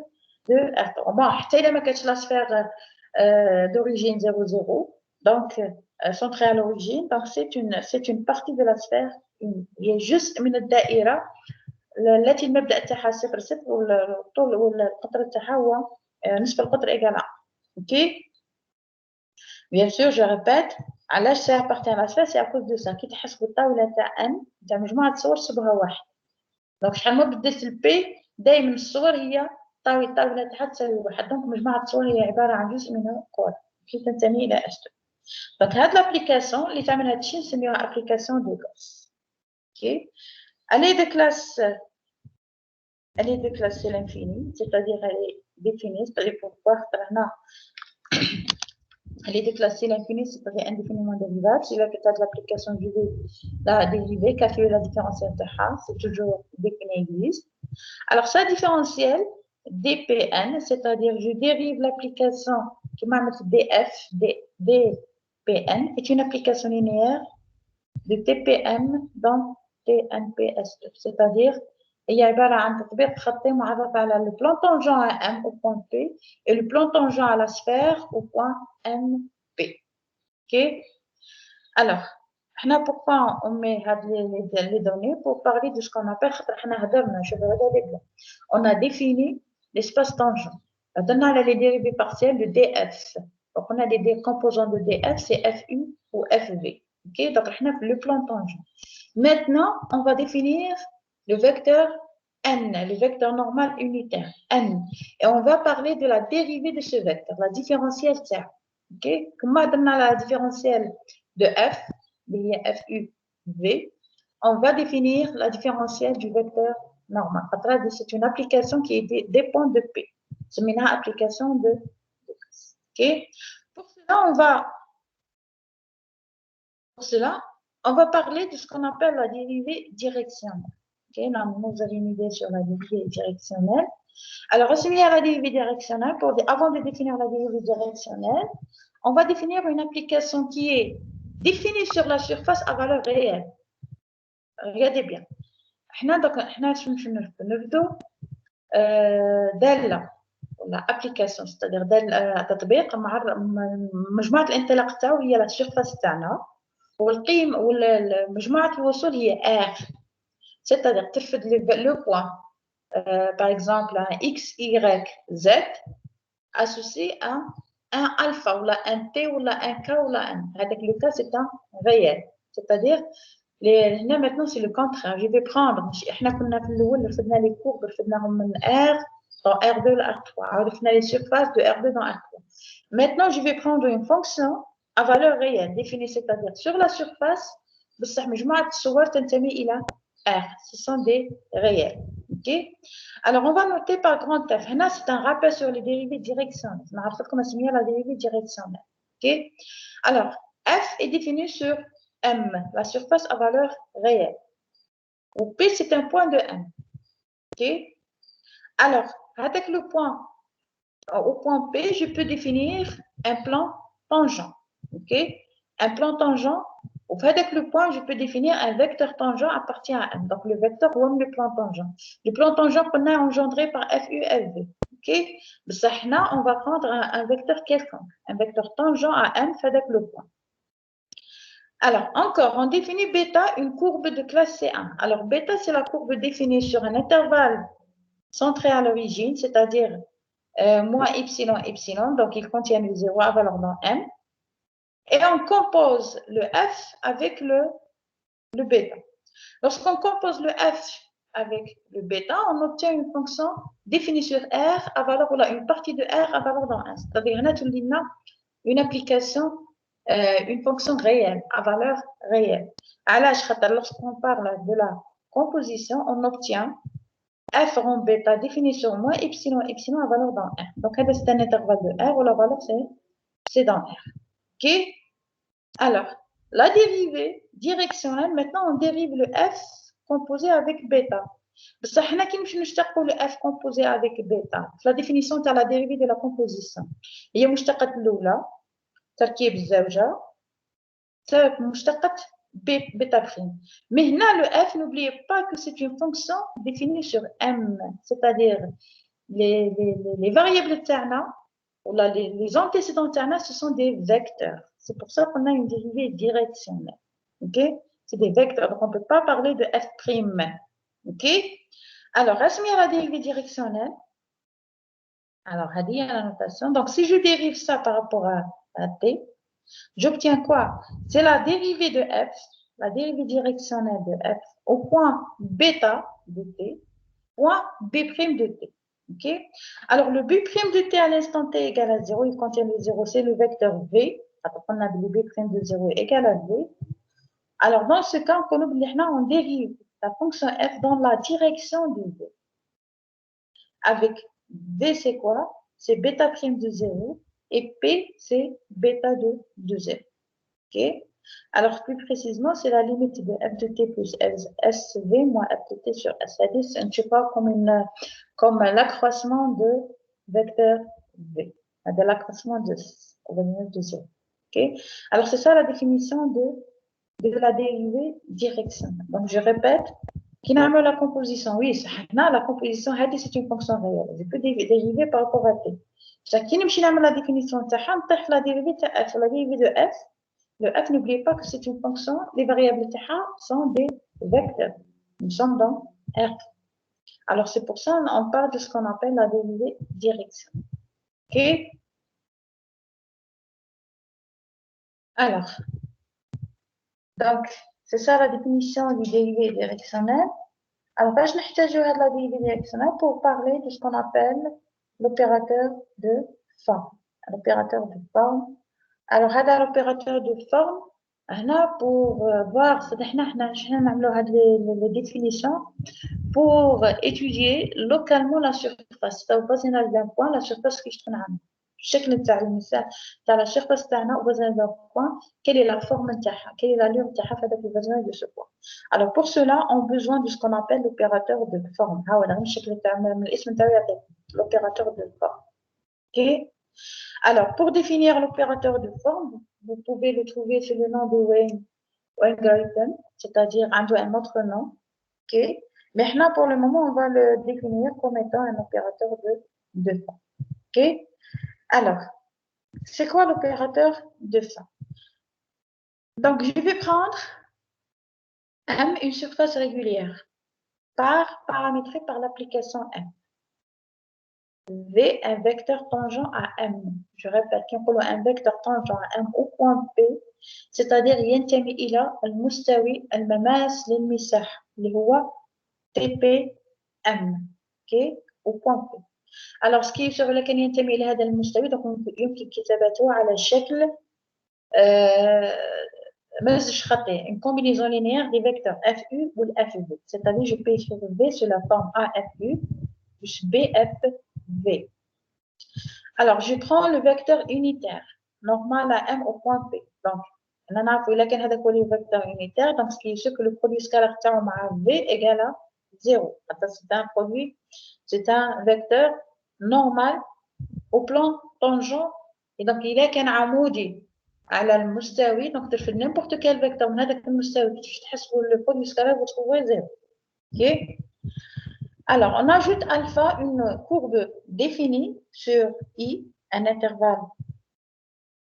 de R3. Bon, حتى إلا ما كانتش la sphère d'origine 0, 0, donc centrée à l'origine. Donc, c'est une partie de la sphère. Il y a juste من الدائرة التي المبدأ تاعها 0 والطول والقطر تاعها هو نصف القطر إيجال 1. OK. Bien sûr, je répète, علاش ça appartient à la sphère, c'est à cause de ça. كي تحسبوا الطاولة تاع n تاع مجموعة صور شبه واحد. دونك شحال ما بدلت البي دائما الصور هي الطاولة تاعها تساوي واحد. دونك مجموعة الصور هي عبارة عن جزء من كورة كي تنتمي إلى S2. دونك هاد l'application اللي تعمل هاد الشيء نسميوها application de Gauss. OK. Elle est de classe c'est l'infini, c'est-à-dire elle est définie, c'est-à-dire pour voir elle est déclassée l'infini, c'est-à-dire indéfiniment dérivable. Si là, peut-être l'application du la dérivée, qu'a fait la différentielle de H, c'est toujours défini existe. Alors, ça différentielle dPn, c'est-à-dire je dérive l'application qui m'a mis df, dPn, est une application linéaire de TPM dans TNPS2, c'est-à-dire هي عبارة عن تطبيق خطي معرف على le plan tangent à M au point P et le plan tangent à la sphère au point MP. OK? Alors, pourquoi on met les données pour parler de ce qu'on appelle on a défini l'espace tangent. On a les dérivées partielles de df. Donc, on a des composants de df, c'est fu ou fv. OK? Donc, on a le plan tangent. Maintenant, on va définir le vecteur n, le vecteur normal unitaire, n. Et on va parler de la dérivée de ce vecteur, la différentielle T. OK? Comme on a la différentielle de f, fu, v, on va définir la différentielle du vecteur normal. C'est une application qui dépend de p. C'est une application de OK? Pour cela, on va parler de ce qu'on appelle la dérivée directionnelle. Okay, là, vous avez une idée sur la dérivée directionnelle. Alors, assimiler à la dérivée directionnelle, avant de définir la dérivée directionnelle, on va définir une application qui est définie sur la surface à valeur réelle. Regardez bien. دالة ولا application, c'est-à-dire تطبيق مجموعة الانطلاق تاعو هي la surface تاعنا والقيم ومجموعة الوصول هي R. C'est-à-dire, tu fais le point, par exemple, un x, y, z, associé à un alpha, ou un t, ou un k, ou un. Avec le cas, c'est un réel. C'est-à dire, là, maintenant, c'est le contraire. Je vais prendre, on a les courbes, R dans R2 à R3. On a les surfaces de R2 dans R3. Maintenant, je vais prendre une fonction à valeur réelle, définie, c'est-à-dire, sur la surface, بصح مجموعة الصور تنتمي إلى R, ce sont des réels. OK? Alors, on va noter par grand F. Là, c'est un rappel sur les dérivées directionnelles. Je me rappelle comment c'est mis la dérivée directionnelle. OK? Alors, F est défini sur M, la surface à valeur réelle. Ou P, c'est un point de M. OK? Alors, avec le point, au point P, je peux définir un plan tangent. OK? Un plan tangent. Avec le point, je peux définir un vecteur tangent appartient à M. Donc, le vecteur ou le plan tangent. Le plan tangent qu'on a engendré par FU, FV. OK? Là, on va prendre un vecteur quelconque. Un vecteur tangent à M fait avec le point. Alors, encore, on définit bêta, une courbe de classe C1. Alors, bêta, c'est la courbe définie sur un intervalle centré à l'origine, c'est-à-dire moins epsilon, epsilon. Donc, il contient le 0 à valeur dans M. Et on compose le F avec le bêta. Lorsqu'on compose le F avec le bêta, on obtient une fonction définie sur R à valeur, une partie de R à valeur dans 1. C'est-à-dire qu'on a une application, une fonction réelle, à valeur réelle. Alors, lorsqu'on parle de la composition, on obtient F rond bêta définie sur moins epsilon, epsilon à valeur dans R. Donc, c'est un intervalle de R où la valeur c'est dans R. OK? Alors, la dérivée directionnelle, maintenant on dérive le F composé avec bêta. بس احنا كي نمشيو نشتقوا le F composé avec bêta. La définition تاع la dérivée de la composition هي مشتقة الأولى تركيب الزوجة مشتقة bêta prime. Mais هنا le F, n'oubliez pas que c'est une fonction définie sur M, c'est-à-dire les variables تاعنا ou les antécédents تاعنا, ce sont des vecteurs. C'est pour ça qu'on a une dérivée directionnelle. OK? C'est des vecteurs, donc on ne peut pas parler de f'. OK? Alors, assumez la dérivée directionnelle. Alors, à dire la notation. Donc, si je dérive ça par rapport à t, j'obtiens quoi? C'est la dérivée de f, la dérivée directionnelle de f au point bêta de t, point b' de t. OK? Alors, le b' de t à l'instant t égale à 0, il contient le 0, c'est le vecteur v. Alors, on a le b' de 0 égale à v. Alors, dans ce cas, on dérive la fonction f dans la direction de v. Avec v, c'est quoi? C'est bêta' de 0 et p, c'est bêta de 0. OK? Alors, plus précisément, c'est la limite de f de t plus SV moins f de t sur s. C'est-à-dire, c'est un petit peu comme l'accroissement de vecteur v, de l'accroissement de 0. OK? Alors, c'est ça la définition de la dérivée directionnelle. Donc, je répète, qui n'a la composition? Oui, la composition, c'est une fonction réelle. Je peux dériver par rapport à t. Qui n'a la définition de la dérivée de f, la dérivée de f. Le f, n'oubliez pas que c'est une fonction, les variables TH sont des vecteurs. Nous sommes dans R. Alors, c'est pour ça qu'on parle de ce qu'on appelle la dérivée directionnelle. OK? Alors, donc, c'est ça la définition du dérivé directionnel. Alors, je vais la dérivée directionnelle pour parler de ce qu'on appelle l'opérateur de forme. L'opérateur de forme. Alors, l'opérateur de forme, pour voir, les définitions pour étudier localement la surface. Si vous avez un point, la surface qui est الشكل نتاع المثال تاع la surface تاعنا au besoin d'un point, quelle est la forme نتاعها, quelle est l'allure نتاعها في هذاك besoin de ce point. Alors pour cela, on a besoin de ce qu'on appelle l'opérateur de forme. ها هو الشكل تاع الاسم تاعو يعطيك l'opérateur de forme. OK? Alors pour définir l'opérateur de forme, vous pouvez le trouver sous le nom de Weingarten, c'est-à-dire un autre nom. OK? Mais là, pour le moment, on va le définir comme étant un opérateur de forme. OK? Alors, c'est quoi l'opérateur de forme? Donc, je vais prendre M, une surface régulière, paramétrée par l'application M. V, un vecteur tangent à M. Je répète, quand on a un vecteur tangent à M au point P, c'est-à-dire ينتمي إلى المستوي المماس للمساحة اللي هو TPM. OK? Au point P. Alors, ce qui est sur lequel ينتمي إلى هذا المستوي, donc يمكن كتابته على شكل مزج خطي, une combinaison linéaire des vecteurs FU ou FV. C'est-à-dire, je peux écrire V sur la forme AFU plus BFV. Alors, je prends le vecteur unitaire, normal à M au point P. Donc, on a vu le vecteur unitaire, donc ce qui est sûr que le produit scalaire V égale à 0. C'est un produit, c'est un vecteur normal au plan tangent. Et donc, il est qu'un amoudi على المستوي. Donc, tu fais n'importe quel vecteur من هذاك المستوي باش تحسبوا le produit scalaire, vous trouvez 0. OK? Alors, on ajoute alpha, une courbe définie sur I, un intervalle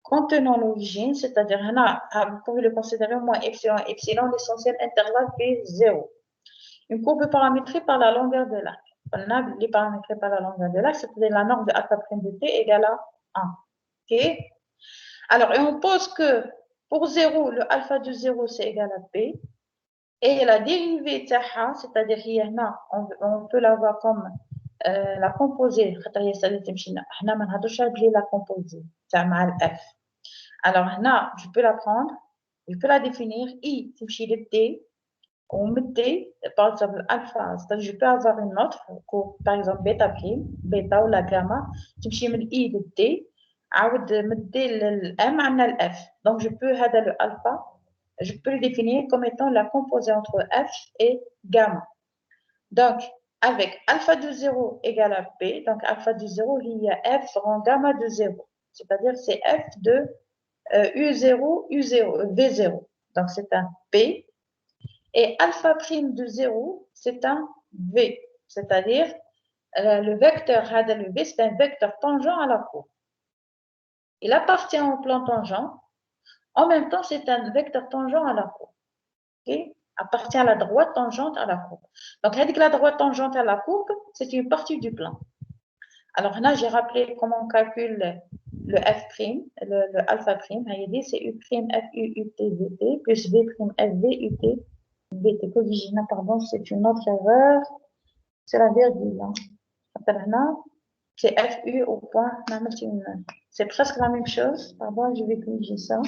contenant l'origine, c'est-à-dire, vous pouvez le considérer au moins epsilon. Epsilon, l'essentiel intervalle fait 0. Une courbe paramétrée par la longueur de l'arc. On a les paramétrés par la longueur de l'arc, c'est-à-dire la norme de alpha prime de t égale à 1. OK? Alors, et on pose que pour 0, le alpha de 0, c'est égal à p. Et la dérivée تاعها, c'est-à-dire on peut l'avoir comme la composée. احنا ما نهضرش على la composée تاع مع f. Alors, je peux la prendre, je peux la définir. I, تمشي للt. On met t, par exemple alpha, c'est-à-dire je peux avoir une autre, par exemple bêta prime, bêta ou la gamma, تمشي من I de t. عاود مدي الام عندنا الf. Donc je peux هذا le alpha, je peux le définir comme étant la composée entre f et gamma. Donc avec alpha de 0 égale à p, donc alpha de 0 il y a f rend gamma de 0, c'est-à-dire c'est f de u0 v0. Donc c'est un p et alpha prime de 0 c'est un v, c'est-à-dire le vecteur هذا le v c'est un vecteur tangent à la courbe. Il appartient au plan tangent En même temps, c'est un vecteur tangent à la courbe. Okay? Appartient à la droite tangente à la courbe. Donc, la droite tangente à la courbe, c'est une partie du plan. Alors là, j'ai rappelé comment on calcule le F', le alpha prime. C'est U prime F U U T V T plus V prime F V U T V T. Corrigez, pardon, c'est une autre erreur. C'est la virgule. C'est F U au point. C'est presque la même chose. Pardon, je vais corriger ça.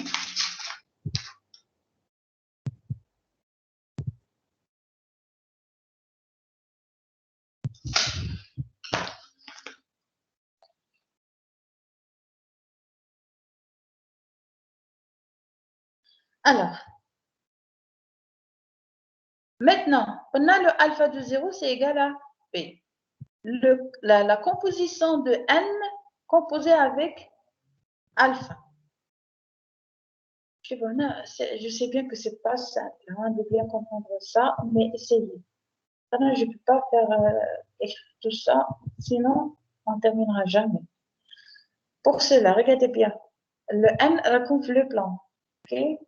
Alors, maintenant, on a le alpha de 0, c'est égal à P. La composition de N composée avec alpha. Je sais bien que c'est pas simple de bien comprendre ça, mais essayez. Je ne peux pas faire écrire tout ça, sinon on ne terminera jamais. Pour cela, regardez bien. Le N raconte le plan. Okay?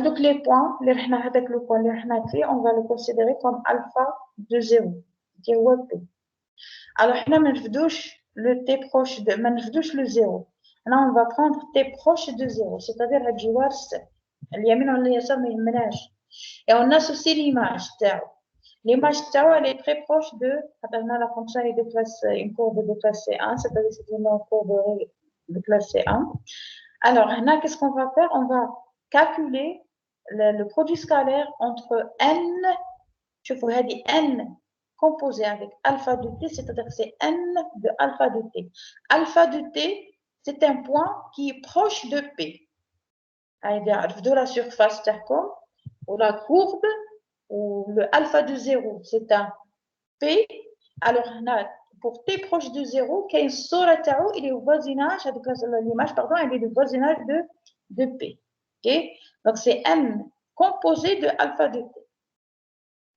Donc les points, avec le point, on va le considérer comme alpha de 0, qui est P. Alors, on ne le T proche de, le 0. Là, on va prendre T proche de 0, c'est-à-dire et on associe l'image. L'image elle est très proche de, la fonction est de classe, une courbe de classe C1, c'est-à-dire c'est une courbe de classe C1. Alors, là, qu'est-ce qu'on va faire? On va calculer le produit scalaire entre n, je vous ai dit n composé avec alpha de t, c'est-à-dire que c'est n de alpha de t. Alpha de t, c'est un point qui est proche de P. De la surface ou la courbe, ou le alpha de 0, c'est un P. Alors, pour t proche de 0, il est au voisinage, l'image, pardon, elle est au voisinage de P. Okay? Donc, c'est n composé de alpha de t.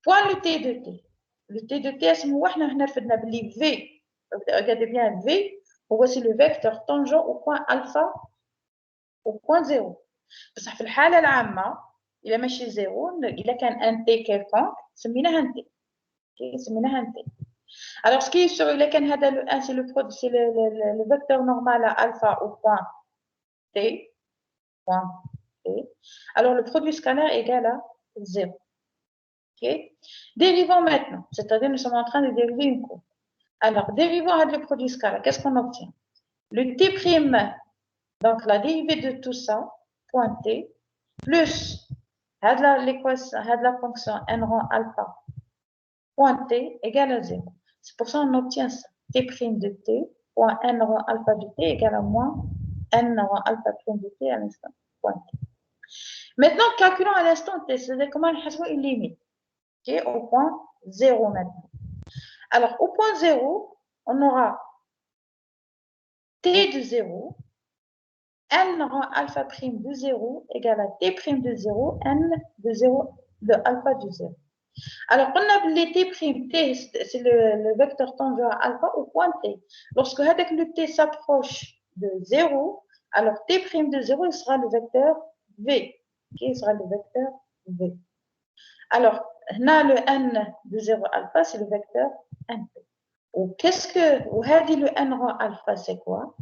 Point le t de t. Le t de t, c'est V. Regardez bien, V, voici le vecteur tangent au point alpha, au point 0. بصح في الحالة العامة إلا ماشي 0 إلا كان ان t quelconque سميناه ان t. سميناه ان t. Alors, ce qui est sûr, إلا كان هذا le 1, c'est le vecteur normal à alpha au point t. Point t. Alors, le produit scalaire est égal à 0. Okay. Dérivons maintenant, c'est-à-dire nous sommes en train de dériver une courbe. Alors, dérivons le produit scalaire. Qu'est-ce qu'on obtient? Le t', donc la dérivée de tout ça, point t, plus l'équation, la fonction n rang alpha, point t égale à 0. C'est pour ça qu'on obtient ça. T' de t, point n rang alpha de t égale à moins n rang alpha prime de t à l'instant point t. Maintenant, calculons à l'instant t, c'est-à-dire comment on fait une limite. Okay, au point 0 maintenant. Alors, au point 0, on aura t de 0, n rang alpha prime de 0 égale à t prime de 0, n de 0 de alpha de 0. Alors, on a les t prime, t, c'est le vecteur tangent à alpha au point t. Lorsque avec le t s'approche de 0, alors t prime de 0, il sera le vecteur v. Okay, il sera le vecteur v. Alors, là, le n de 0 alpha, c'est le vecteur np. Ou le n rang alpha, c'est quoi?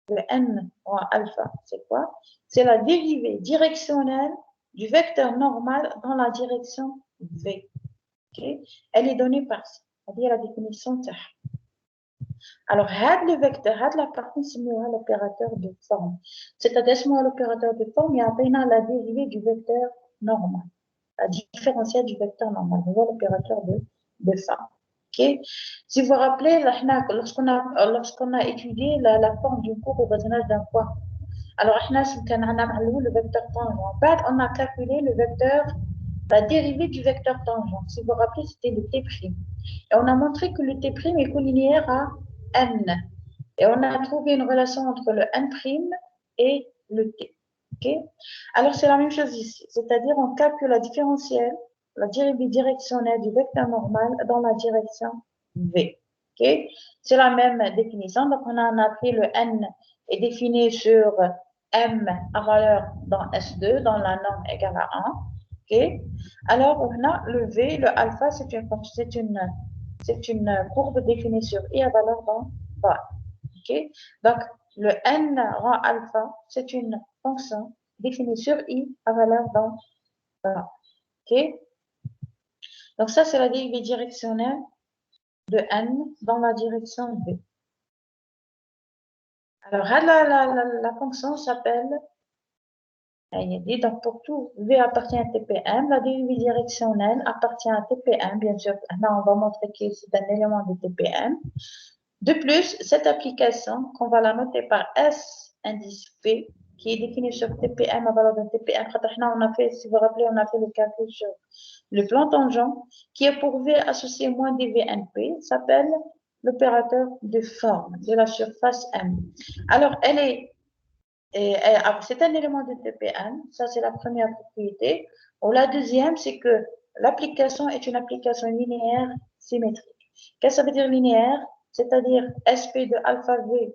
Le n rang alpha, c'est quoi? C'est la dérivée directionnelle du vecteur normal dans la direction v. Okay? Elle est donnée par ça, c'est-à-dire la définition TAH. Alors, le vecteur, la partie, c'est l'opérateur de forme. C'est-à-dire l'opérateur de forme, il y a la dérivée du vecteur normal. La différentielle du vecteur normal, l'opérateur de forme. Okay? Si vous vous rappelez, lorsqu'on a étudié la forme d'une courbe au voisinage d'un point, alors on a le vecteur tangent. En fait, on a calculé le vecteur, la dérivée du vecteur tangent. Si vous vous rappelez, c'était le t'. Et on a montré que le t' est collinéaire à n. Et on a trouvé une relation entre le n' et le t. Okay? Alors, c'est la même chose ici. C'est-à-dire, on calcule la différentielle, la dérivée directionnelle du vecteur normal dans la direction v. Okay? C'est la même définition. Donc, on a appris le n est défini sur M à valeur dans S2, dans la norme égale à 1. OK? Alors, on a le V, le alpha, c'est une courbe définie sur I à valeur dans bas. OK? Donc, le N rang alpha, c'est une fonction définie sur I à valeur dans bas. OK? Donc, ça, c'est la dérivée directionnelle de N dans la direction V. Alors, la fonction s'appelle, donc pour tout V appartient à TPM, la dérivée directionnelle appartient à TPM, bien sûr. Là, on va montrer que c'est un élément de TPM. De plus, cette application, qu'on va la noter par S indice P, qui est définie sur TPM à valeur de TPM, on a fait, si vous vous rappelez, on a fait le calcul sur le plan tangent, qui est pour V associé moins dVNP, s'appelle l'opérateur de forme de la surface M. Alors, c'est un élément de TPM, ça c'est la première propriété. Ou la deuxième, c'est que l'application est une application linéaire symétrique. Qu'est-ce que ça veut dire linéaire? C'est-à-dire SP de alpha V,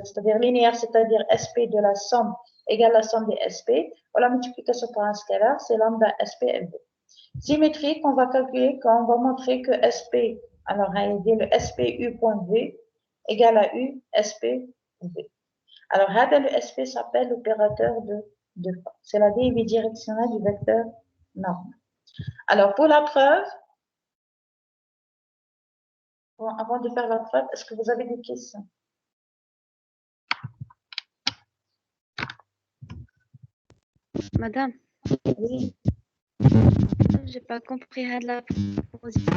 c'est-à-dire linéaire, c'est-à-dire SP de la somme égale la somme des SP, ou la multiplication par un scalaire, c'est lambda SP LV. Symétrique, on va calculer quand on va montrer que SP, alors il le SPU.V égale à U SPV. Alors, le SP s'appelle l'opérateur de forme. C'est la dérivée directionnelle du vecteur normal. Alors, pour la preuve, avant de faire la preuve, est-ce que vous avez des questions? Madame, Oui, j'ai pas compris la proposition.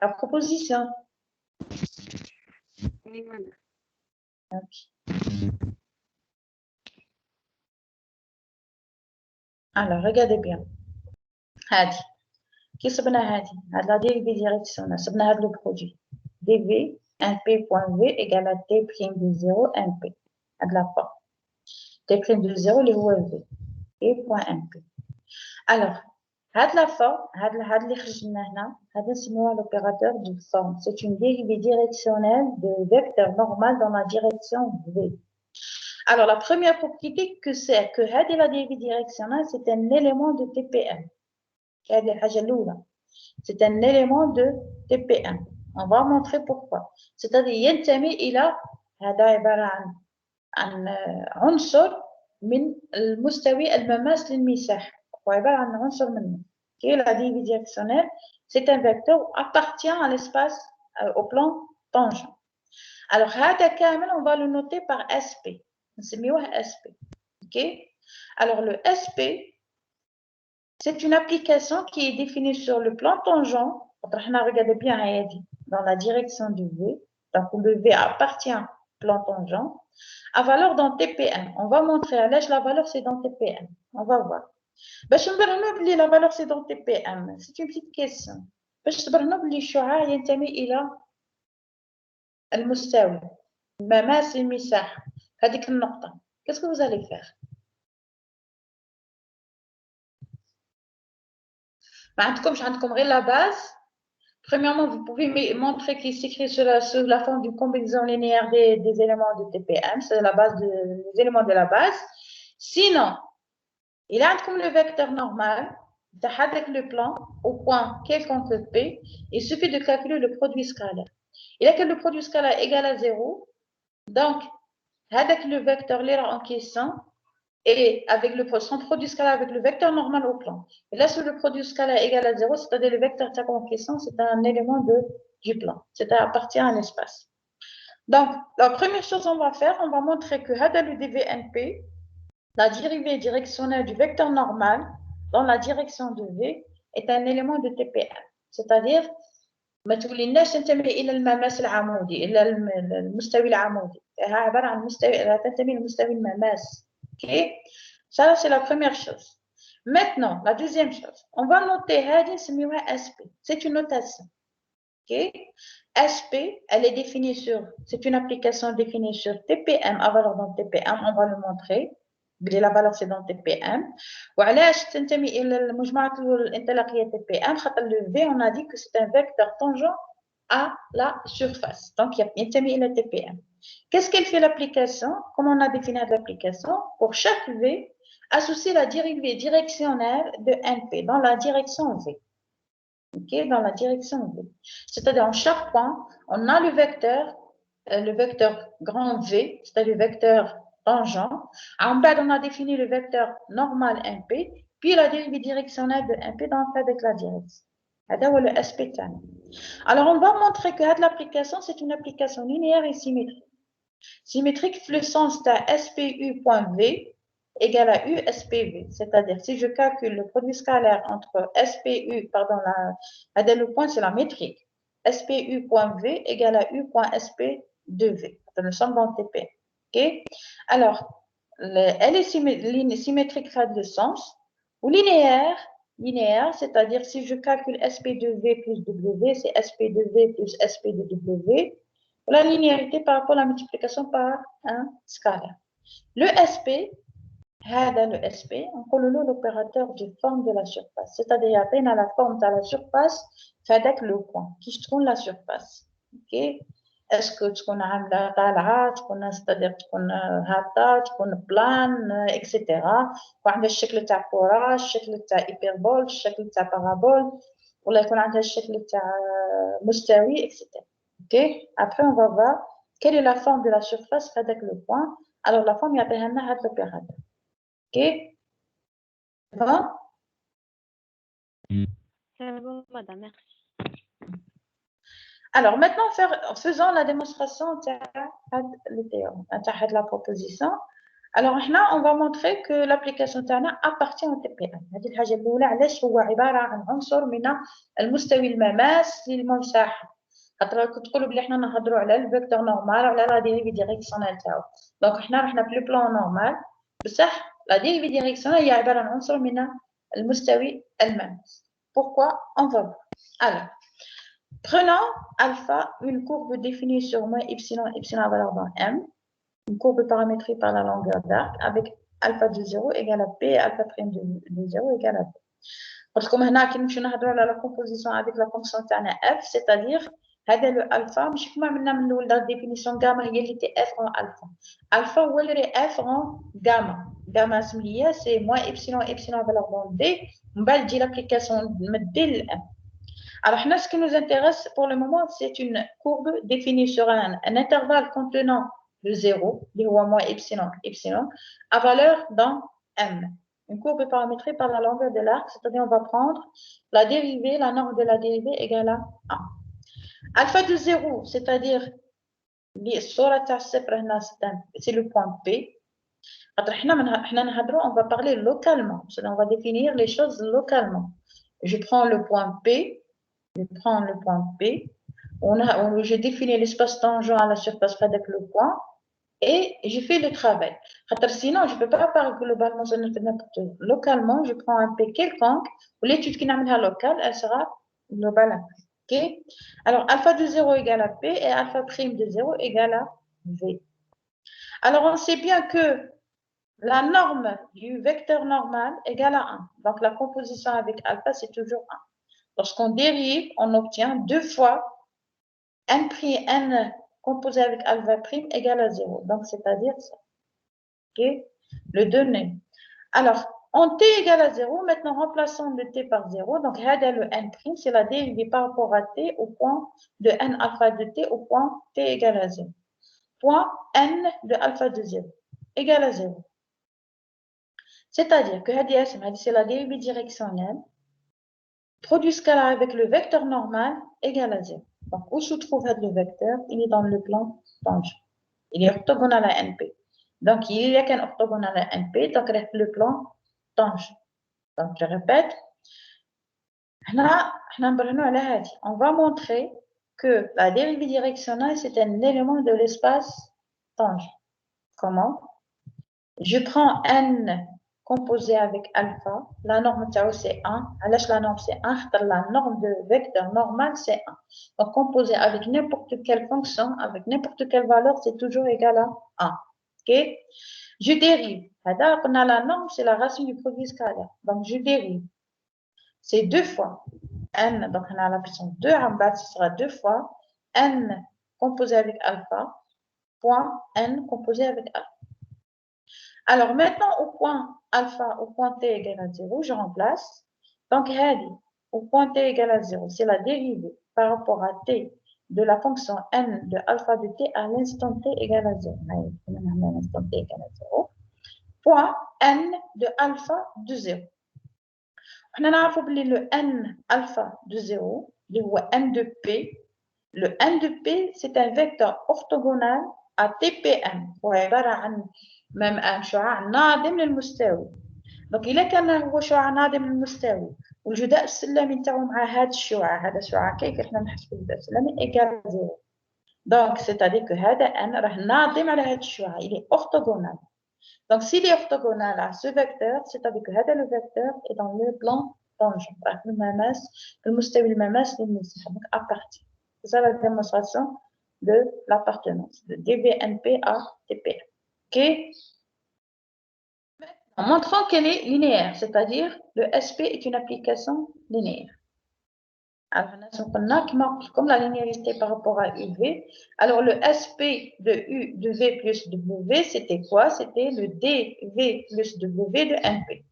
la proposition. Oui, madame. Alors, regardez bien. Hadi. Qu'est-ce que c'est la dérivée directionnelle? C'est le produit. dv, np.v égale à t' de 0, np. C'est la forme. T' de 0, le v. Et point np. Alors, la forme, l'opérateur de forme. C'est une dérivée directionnelle de vecteur normal dans la direction V. Alors, la première propriété que c'est que la dérivée directionnelle, c'est un élément de TPM. C'est un élément de TPM. On va montrer pourquoi. C'est-à-dire, ينتمي إلى هذا عبارة عن عنصر من المستوي المماس للمساحة. وعبارة عن عنصر منه. La dérivée directionnelle, c'est un vecteur qui appartient à l'espace au plan tangent. Alors, هذا كامل, on va le noter par SP. نسميوه SP. Alors, le SP, c'est une application qui est définie sur le plan tangent. Regardez bien, dans la direction du V. Donc, le V appartient au plan tangent. À valeur dans TPM. On va montrer à l'âge la valeur, c'est dans TPM. On va voir. باش نبرهنوا بلي la valeur c'est dans TPM. C'est une petite question. باش تبرهنوا بلي الشعاع ينتمي إلى المستوي مماس المساحة هذيك النقطة. Qu'est-ce que vous allez faire? ما عندكم غير la base. Premièrement, vous pouvez montrer qu'il s'écrit sous la forme d'une combinaison linéaire des éléments de TPM. C'est la base des éléments de la base. Sinon, il y a comme le vecteur normal, avec le plan au point quelconque P, il suffit de calculer le produit scalaire. Il y a que le produit scalaire égal à 0, donc avec le vecteur là en question, et avec son produit scalaire avec le vecteur normal au plan. Et là, sur le produit scalaire égal à 0, c'est-à-dire le vecteur en question, c'est un élément du plan, c'est-à-dire appartient à l'espace. Donc, la première chose qu'on va faire, on va montrer que le dVNP, la dérivée directionnelle du vecteur normal dans la direction de V est un élément de TPM. C'est-à-dire, ما توليناش تنتمي إلى المماس العمودي إلى المستوي العمودي. عبارة عن تنتمي لمستوي المماس. OK? Ça, c'est la première chose. Maintenant, la deuxième chose, on va noter هذه نسميوها SP. C'est une notation. OK? SP, elle est définie c'est une application définie sur TPM à valeur dans TPM, on va le montrer. La valeur c'est dans TPM. وعلاش تنتمي إلى المجموعة الانطلاقية TPM خاطر le V on a dit que c'est un vecteur tangent à la surface. Donc, il y a le TPM. Qu'est-ce qu'elle fait l'application? Comment on a défini l'application? Pour chaque V, associer la dérivée directionnelle de NP dans la direction V. Okay, dans la direction V. C'est-à-dire, en chaque point, on a le vecteur grand V, c'est-à-dire le vecteur tangent. En bas, on a défini le vecteur normal NP, puis la dérivée directionnelle de NP dans le cas avec la direction. C'est le SP. Alors, on va montrer que l'application, c'est une application linéaire et symétrique. Symétrique, le sens de SPU.V égale à U SPV. C'est-à-dire, si je calcule le produit scalaire entre SPU, pardon, le point, c'est la métrique. SPU.V égale à U.SP de V. C'est le somme dans TP. OK? Alors, elle est symétrique, ça a de sens. Ou linéaire, c'est-à-dire si je calcule SP de V plus W, c'est SP de V plus SP de W. La linéarité par rapport à la multiplication par un scalaire. Le SP, on appelle l'opérateur de forme de la surface. C'est-à-dire, à peine à la forme de la surface, avec le point qui se trouve la surface. Ok? Est-ce que tu connais la talhat, c'est-à-dire qu'on a hatat, qu'on a plan, etc. On a le shacle de كرة, shacle de hyperbole, shacle de parabole, ou là qu'on a le shacle de mustawi, etc. Ok? Après, on va voir quelle est la forme de la surface avec le point. Alors, la forme, il y a l'opérateur. Ok? Bon? C'est bon, madame, merci. Alors, maintenant, faisons la démonstration de théorème, de la proposition. Alors, on va montrer que l'application تاعنا appartient au TPM. هذه الحاجة الأولى علاش هو عبارة عن عنصر من المستوي المماس للمساحة. خاطر كنت تقولوا بلي احنا نهضروا على الفيكتور نورمال وعلى لا ديريفي ديريكسيونيل تاعو. دونك احنا رحنا في لو بلان نورمال بصح لا ديريفي ديريكسيونيل هي عبارة عن عنصر من المستوي المماس. Pourquoi? On va voir. Alors, prenons alpha, une courbe définie sur moins epsilon, epsilon à valeur dans M, une courbe paramétrique par la longueur d'arc avec alpha de 0 égale à P et alpha prime de 0 égale à P. Parce que maintenant, nous avons la composition avec la fonction F, c'est-à-dire le alpha, مش كما عملنا من الأول la définition gamma هي اللي تي F en alpha. Alpha هو اللي F en gamma. Gamma اسمها c'est moins epsilon, epsilon à valeur dans D. On va dire l'application de M. Alors, ce qui nous intéresse pour le moment, c'est une courbe définie sur un intervalle contenant le 0, moins epsilon, epsilon, à valeur dans M. Une courbe paramétrée par la longueur de l'arc, c'est-à-dire on va prendre la dérivée, la norme de la dérivée égale à 1. Alpha de 0, c'est-à-dire c'est le point P. On va parler localement, on va définir les choses localement. Je prends le point P. Je prends le point P. Je définis l'espace tangent à la surface avec le point et je fais le travail. Sinon, je ne peux pas parler globalement, localement, je prends un P quelconque. L'étude qui n'a locale, elle sera globale. Okay? Alors, alpha de 0 égale à P et alpha prime de 0 égale à V. Alors, on sait bien que la norme du vecteur normal égale à 1. Donc, la composition avec alpha, c'est toujours 1. Lorsqu'on dérive, on obtient 2 fois n composé avec alpha prime égale à 0. Donc, c'est-à-dire ça. Okay? Le donné. Alors, en t égale à 0, maintenant remplaçons le t par 0. Donc, le n prime, c'est la dérivée par rapport à t au point de n alpha de t au point t égale à 0. Point n de alpha de 0 égale à 0. C'est-à-dire que c'est la dérivée directionnelle. Produit scalaire avec le vecteur normal égale à 0. Donc, où se trouve le vecteur? Il est dans le plan tangent. Il est orthogonal à NP. Donc, il y a qu'un orthogonal à NP, donc le plan tangent. Donc, je répète. On va montrer que la dérivée directionnelle, c'est un élément de l'espace tangent. Comment? Je prends n composé avec alpha, la norme c'est 1. Alors, la norme c'est 1, la norme de vecteur normal c'est 1. Donc, composé avec n'importe quelle fonction, avec n'importe quelle valeur, c'est toujours égal à 1. OK? Je dérive. On a la norme, c'est la racine du produit scalaire. Donc, je dérive. C'est 2 fois n, donc on a la puissance 2, en bas, ce sera 2 fois n composé avec alpha, point n composé avec alpha. Alors maintenant, au point alpha, au point t égale à 0, je remplace. Donc, au point t égale à 0, c'est la dérivée par rapport à t de la fonction n de alpha de t à l'instant t égale à 0. L'instant t égale à 0. Point n de alpha de 0. On a appelé le n alpha de 0, le n de p. Le n de p, c'est un vecteur orthogonal à tpn. même un شعاع ناظم للمستوي. دونك إلا كان هو شعاع ناظم للمستوي والجداء السلمي نتاعو مع هذا الشعاع، هذا شعاع كيف احنا نحسبوا الجداء السلمي ايكال زيرو. دونك سيتادير كو هذا ان راه ناظم على هذا الشعاع، il est orthogonal. Donc s'il est orthogonal à ce vecteur, c'est-à-dire que هذا le vecteur est dans le plan tangent. راه المماس المستوي المماس للمساحة. Donc à partir. C'est ça la démonstration de l'appartenance de dVnp à Tpn. OK? En montrant qu'elle est linéaire, c'est-à-dire le SP est une application linéaire. Alors, comme la linéarité par rapport à UV, alors le SP de U de V plus W, c'était quoi? C'était le DV plus W de NP.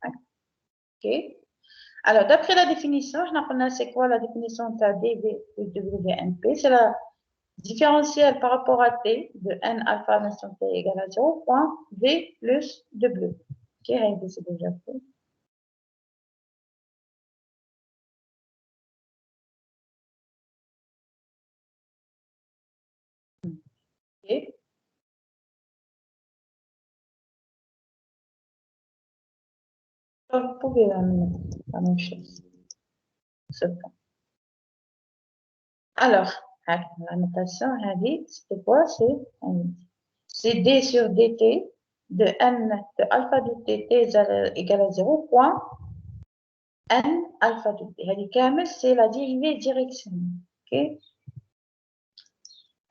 OK? Alors, d'après la définition, c'est quoi la définition de DV plus WNP? C'est la différentielle par rapport à T de N alpha à l'instant T égale à 0, point V plus W. OK, c'est déjà fait. OK. Vous pouvez la même chose. Alors, la notation, c'était quoi? C'est D sur dt de n de alpha de t égale à 0, point n alpha de t. C'est la dérivée directionnelle. OK?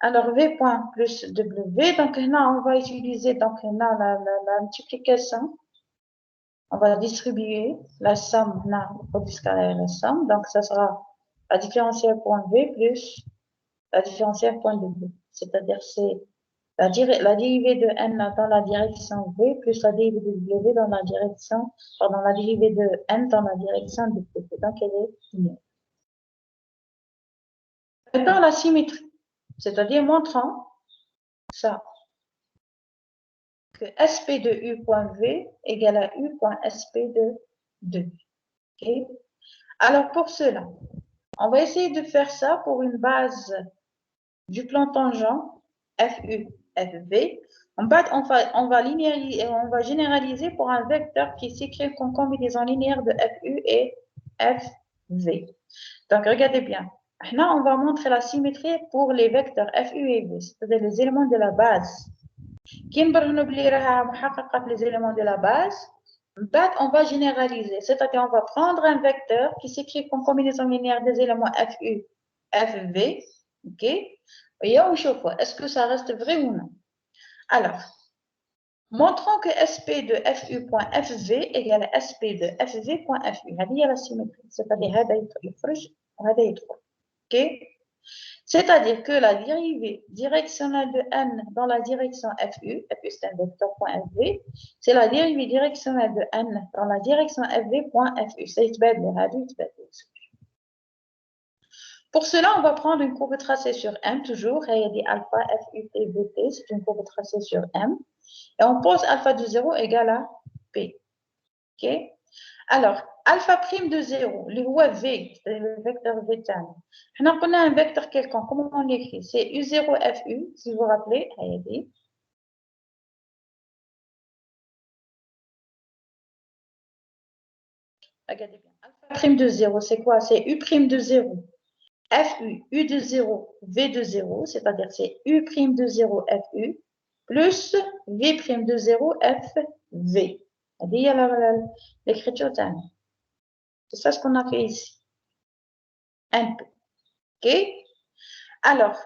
Alors, v point plus w. Donc, là, on va utiliser donc, là, la multiplication. On va distribuer la somme, là, le produit scalaire et la somme. Donc, ça sera la différentielle point v plus la différentielle point w. C'est-à-dire, c'est la dérivée de n dans la direction v plus la dérivée de w dans la direction, pardon, la dérivée de n dans la direction de w. Donc, elle est linéaire. Maintenant, la symétrie, c'est-à-dire montrant ça, que SP de U point V égale à U point SP de 2. Okay? Alors, pour cela, on va essayer de faire ça pour une base du plan tangent FU, FV. En bas, on va généraliser pour un vecteur qui s'écrit comme combinaison linéaire de FU et FV. Donc, regardez bien. Là, on va montrer la symétrie pour les vecteurs FU et V, c'est-à-dire les éléments de la base. Qui les éléments de la base, on va généraliser, c'est-à-dire on va prendre un vecteur qui s'écrit comme combinaison linéaire des éléments FU, FV, ok? Et est-ce que ça reste vrai ou non? Alors, montrons que SP de FU.FV égale à SP de FV.FU. هذه la symétrie, c'est-à-dire هذا يخرج وهذا يدخل. Ok? C'est-à-dire que la dérivée directionnelle de n dans la direction FU, FU c'est un vecteur point FV, c'est la dérivée directionnelle de n dans la direction FV.FU. Ça يتبادلوا. Pour cela, on va prendre une courbe tracée sur M toujours. Il y a des alpha, FU, T, VT. C'est une courbe tracée sur M. Et on pose alpha de 0 égale à P. OK? Alors, alpha prime de 0, le V, c'est le vecteur V. On a un vecteur quelconque. Comment on l'écrit? C'est U0 FU, si vous vous rappelez. Regardez bien. Alpha prime de 0, c'est quoi? C'est U prime de 0. FU, U de 0, V de 0, c'est-à-dire c'est U prime de 0 FU plus V prime de 0 FV. Il y a l'écriture d'un. C'est ça ce qu'on a fait ici. Un peu. OK? Alors,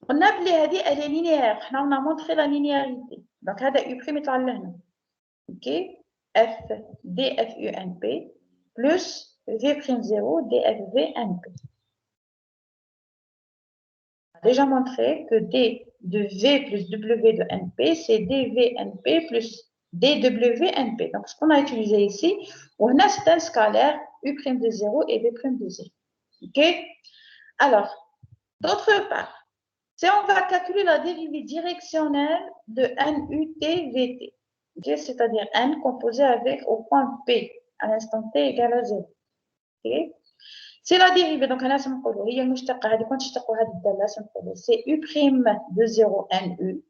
on a appelé elle est linéaire. On a montré la linéarité. Donc, هذا U prime est là. OK? F, D, F, U, N, P plus V'0 dfv NP. On a déjà montré que D de V plus W de NP, c'est dV NP plus dW NP. Donc, ce qu'on a utilisé ici, on a c'est un scalaire U' de 0 et V' de 0. OK? Alors, d'autre part, si on va calculer la dérivée directionnelle de NUT-VT, okay? C'est-à-dire N composé avec au point P à l'instant T égale à 0. Okay? C'est la dérivée, donc c'est U' de 0 NU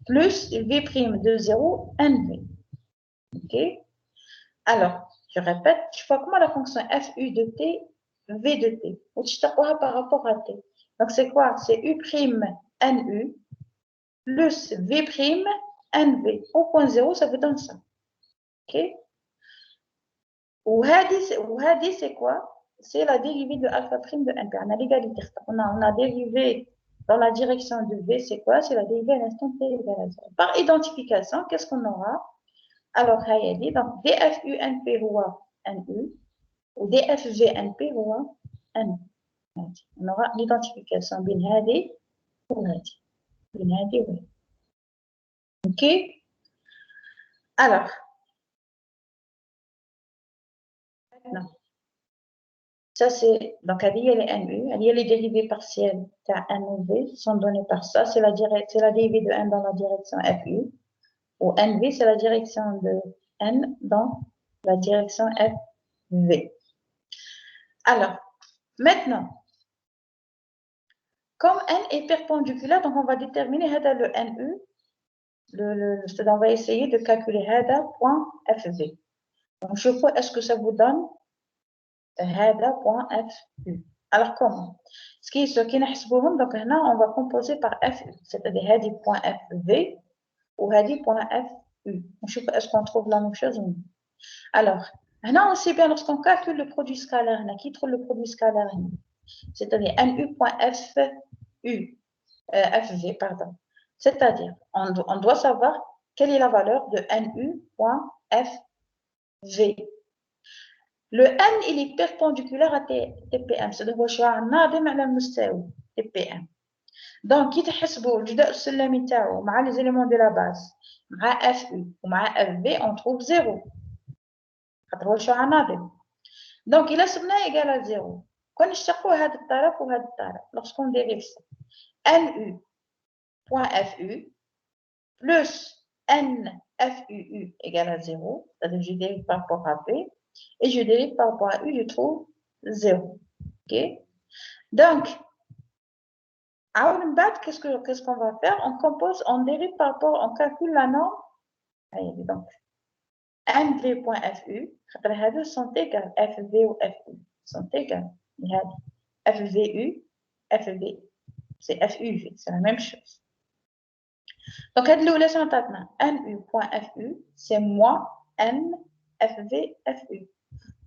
plus V' de 0 NV. Okay? Alors, je répète, je vois comment la fonction FU de T, V de T. Par rapport à T. Donc, c'est quoi? C'est U' NU plus V' NV. Au point 0, ça vous donne ça. OK? Ou Hadi, c'est quoi? C'est la dérivée de alpha prime de NP. On a l'égalité. On a dérivé dans la direction de V, c'est quoi? C'est la dérivée à l'instant T égale à 0. Par identification, qu'est-ce qu'on aura? Alors, Hayali, donc DFU NP هو NU ou DFV NP هو N. On aura l'identification بين هذه وهذه. بين هذه وهذه. OK? Alors, maintenant, ça c'est, donc il y a les NU, il y a les dérivées partielles de N ou V sont données par ça, c'est la dérivée de N dans la direction FU, ou NV c'est la direction de N dans la direction FV. Alors, maintenant, comme N est perpendiculaire, donc on va déterminer le NU, on va essayer de calculer point FV. Donc, je vois, est-ce que ça vous donne point FU. Alors, comment? Ce qui est donc là, on va composer par FU, c'est-à-dire point FV ou point FU. Je sais pas, est-ce qu'on trouve la même chose ou non? Alors, là, on sait bien, lorsqu'on calcule le produit scalaire, qui trouve le produit scalaire? C'est-à-dire NU.FU, FV, pardon. C'est-à-dire, on doit savoir quelle est la valeur de NU.FV. Le N, il est perpendiculaire à TPM, c'est-à-dire TPM. Donc, كي تحسبوا الجداء السلمي تاعو مع les éléments de la base مع FU ومع FV, on trouve 0. خاطر هو شعاع ناظم. Donc, il a سبناه égal à 0. كون نشتقوا هذا الطرف وهذا الطرف, lorsqu'on dérive ça, NU.FU plus NFUU égale à 0, c'est-à-dire je dérive par rapport à P, et je dérive par rapport à U, je trouve 0. OK? Donc, qu'est-ce qu'on va faire? On compose, on dérive par rapport, on calcule la norme. Allez, donc, NV.FU, les sont égales, FV ou FU sont égales. FVU, FV, c'est FUV, c'est la même chose. Donc, NU.FU, c'est moins NFVFU.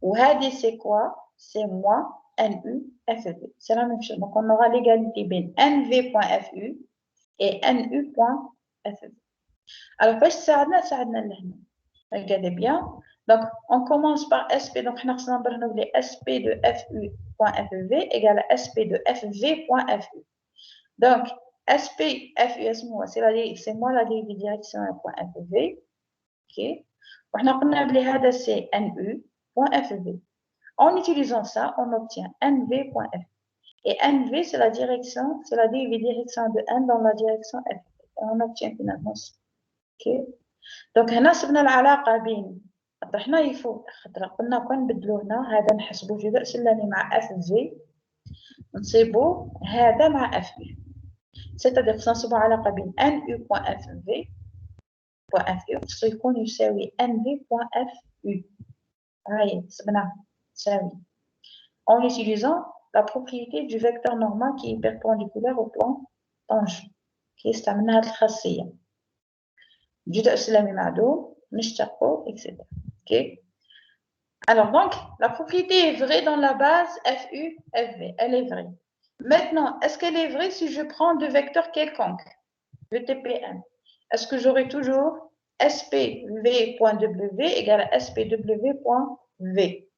Ou c'est quoi? C'est moins NUFV. C'est la même chose. Donc, on aura l'égalité entre NV.FU et NU.FV. Alors, regardez bien. Donc, on commence par SP. Donc, on a les SP de FU.FV égale à SP de FV.FU. Donc, SP, FU, c'est moi la dérivée direction à .FV. OK. On a appelé c'est NU.FV. En utilisant ça, on obtient NV.F. Et NV, c'est la direction, c'est la dérivée direction de N dans la direction F. Et on obtient finalement ça. OK. Donc, هنا سبنا العلاقة بين حنا يفو قلنا كون نبدلو هنا هذا نحسبو جزء سلمي مع اف في نصيبو هذا مع اف في c'est-à-dire نصيبو علاقة بين NU.FV خصو يكون يساوي NV.FU. هاي سبناه تساوي en utilisant la propriété du vecteur normal qui est perpendiculaire au plan tangent qui est استعملنا هذه الخاصية جزء سلمي معدوم نشتقه etc. OK. Alors donc la propriété est vraie dans la base FU FV, elle est vraie. Maintenant, est-ce qu'elle est vraie si je prends deux vecteurs quelconques de TPM? Est-ce que j'aurai toujours SPV.W égale à SPW.V?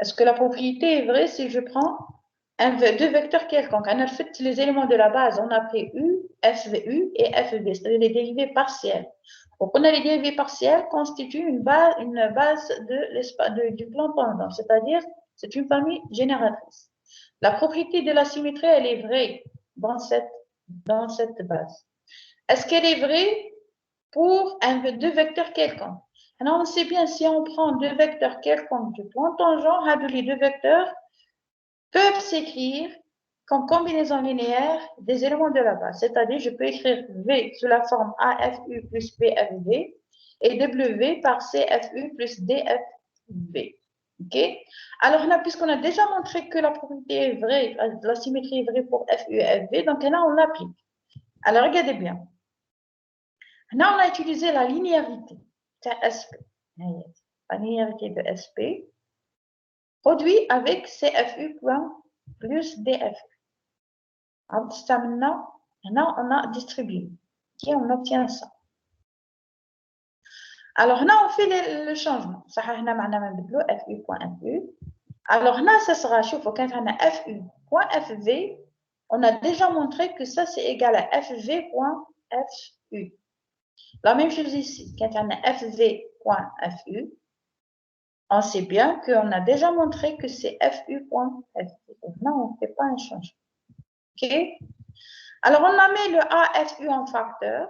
Est-ce que la propriété est vraie si je prends deux vecteurs quelconques? On a fait les éléments de la base, on a pris U, FU et FV, c'est-à-dire les dérivés partiels. Donc, on a les dérivés partiels constituent une base du plan tangent, c'est-à-dire c'est une famille génératrice. La propriété de la symétrie, elle est vraie dans cette base. Est-ce qu'elle est vraie pour deux vecteurs quelconques? Alors, on sait bien, si on prend deux vecteurs quelconques du plan tangent, les deux vecteurs peuvent s'écrire comme combinaison linéaire des éléments de la base. C'est-à-dire, je peux écrire V sous la forme AFU plus BFV et W par CFU plus DFV. OK? Alors là, puisqu'on a déjà montré que la propriété est vraie, la symétrie est vraie pour FU et FV, donc là, on l'applique. Alors, regardez bien. Là, on a utilisé la linéarité de SP. La linéarité de SP produit avec CFU plus DFU. Maintenant, on a distribué. Et on obtient ça. Alors là, on fait le changement. Ça a FU.FU. Alors là, ça sera, quand on a FU.FV, on a déjà montré que ça, c'est égal à FV.FU. La même chose ici. Quand on a FV.FU, on sait bien qu'on a déjà montré que c'est FU.FV. Donc là, on ne fait pas un changement. OK? Alors, on a mis le AFU en facteur,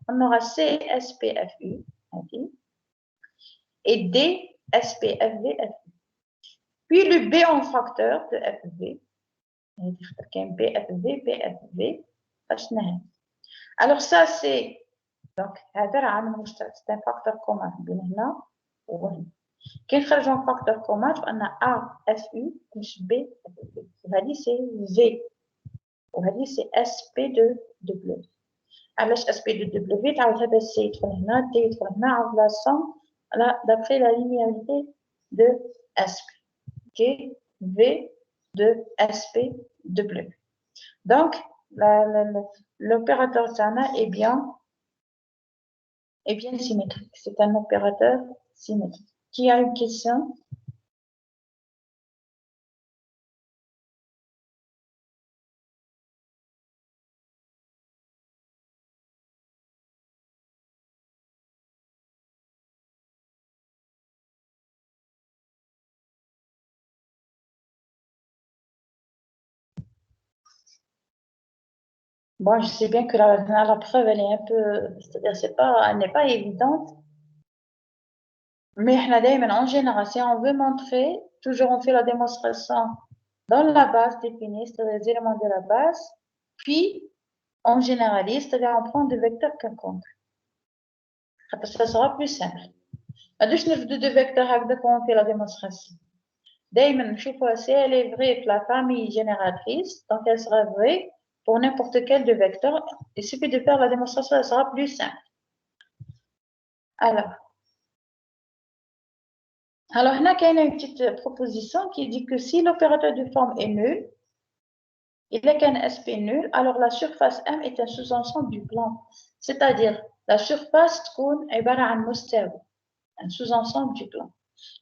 on aura CSPFU, okay, et DSPFVFU. Puis le B en facteur de FV, BFV, BFV, alors ça c'est, donc, c'est un facteur commun, كي نخرجوا en facteur commun, on a AFU plus BFV. C'est-à-dire c'est V. وهذه سي اس بي دو دبليو. علاش اس بي دو دبليو؟ تعاود هذا سي يدخل هنا، تي يدخل هنا، عاود لا سوم d'après la linéarité de SP. OK? V de SP W. Donc, l'opérateur Tana est bien symétrique. C'est un opérateur symétrique. Qui a une question? Bon, je sais bien que la preuve, elle est un peu, c'est-à-dire, elle n'est pas évidente. Mais en général, si on veut montrer, toujours on fait la démonstration dans la base définie, c'est-à-dire les éléments de la base, puis on généralise, c'est-à-dire on prend des vecteurs quelconques. Ça sera plus simple. deux vecteurs avec on fait la démonstration. D'ailleurs, si elle est vraie pour la famille génératrice, donc elle sera vraie pour n'importe quel de vecteurs. Il suffit de faire la démonstration, elle sera plus simple. Alors, là, il y a une petite proposition qui dit que si l'opérateur de forme est nul, il est qu'un SP nul, alors la surface M est un sous-ensemble du plan. C'est-à-dire, la surface est un sous-ensemble du plan.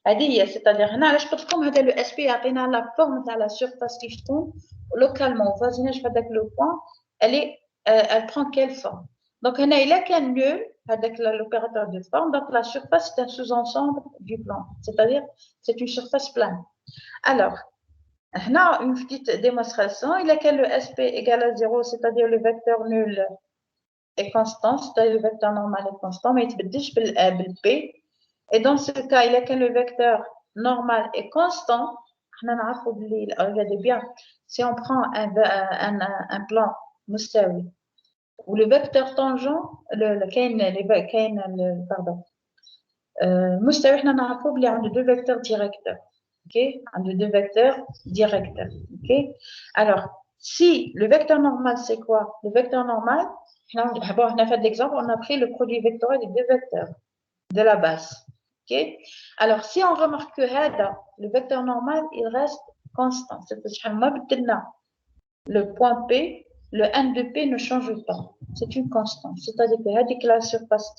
C'est-à-dire, je peux comme le SP a la forme de la surface qui se tourne localement, au voisinage avec le point, elle prend quelle forme? Donc, il est qu'un nul avec l'opérateur de forme, donc la surface est un sous-ensemble du plan, c'est-à-dire c'est une surface plane. Alors, on a une petite démonstration, il est que le SP égale à 0, c'est-à-dire le vecteur nul est constant, c'est-à-dire le vecteur normal est constant, mais il ne P. Et dans ce cas, il est que le vecteur normal est constant. Regardez bien, si on prend un plan mustawi, où le vecteur tangent, mustawi, on a deux vecteurs directeurs. OK? On a deux vecteurs directeurs. OK? Alors, si le vecteur normal, c'est quoi? Le vecteur normal, on a fait l'exemple, on a pris le produit vectoriel des deux vecteurs de la base. OK? Alors, si on remarque que le vecteur normal, il reste constant. C'est-à-dire, le point P, le n de P ne change pas. C'est une constante. C'est-à-dire que la surface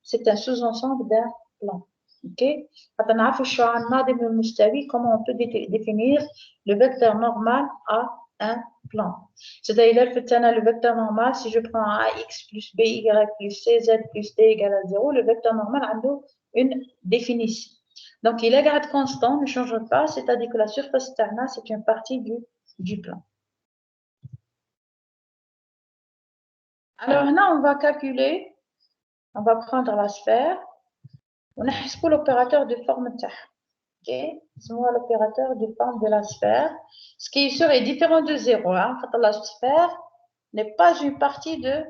c'est un sous-ensemble d'un plan. Ok? Comment on peut définir le vecteur normal à un plan. C'est-à-dire, le vecteur normal, si je prends ax plus by plus cz plus d égale à 0, le vecteur normal a une définition. Donc, il est garde constant, ne change pas, c'est-à-dire que la surface terna, c'est une partie du plan. Alors, là, on va calculer, on va prendre la sphère, on a l'opérateur de forme تاعها. Ok, c'est l'opérateur de forme de la sphère. Ce qui serait différent de 0. Hein, la sphère n'est pas une partie d'un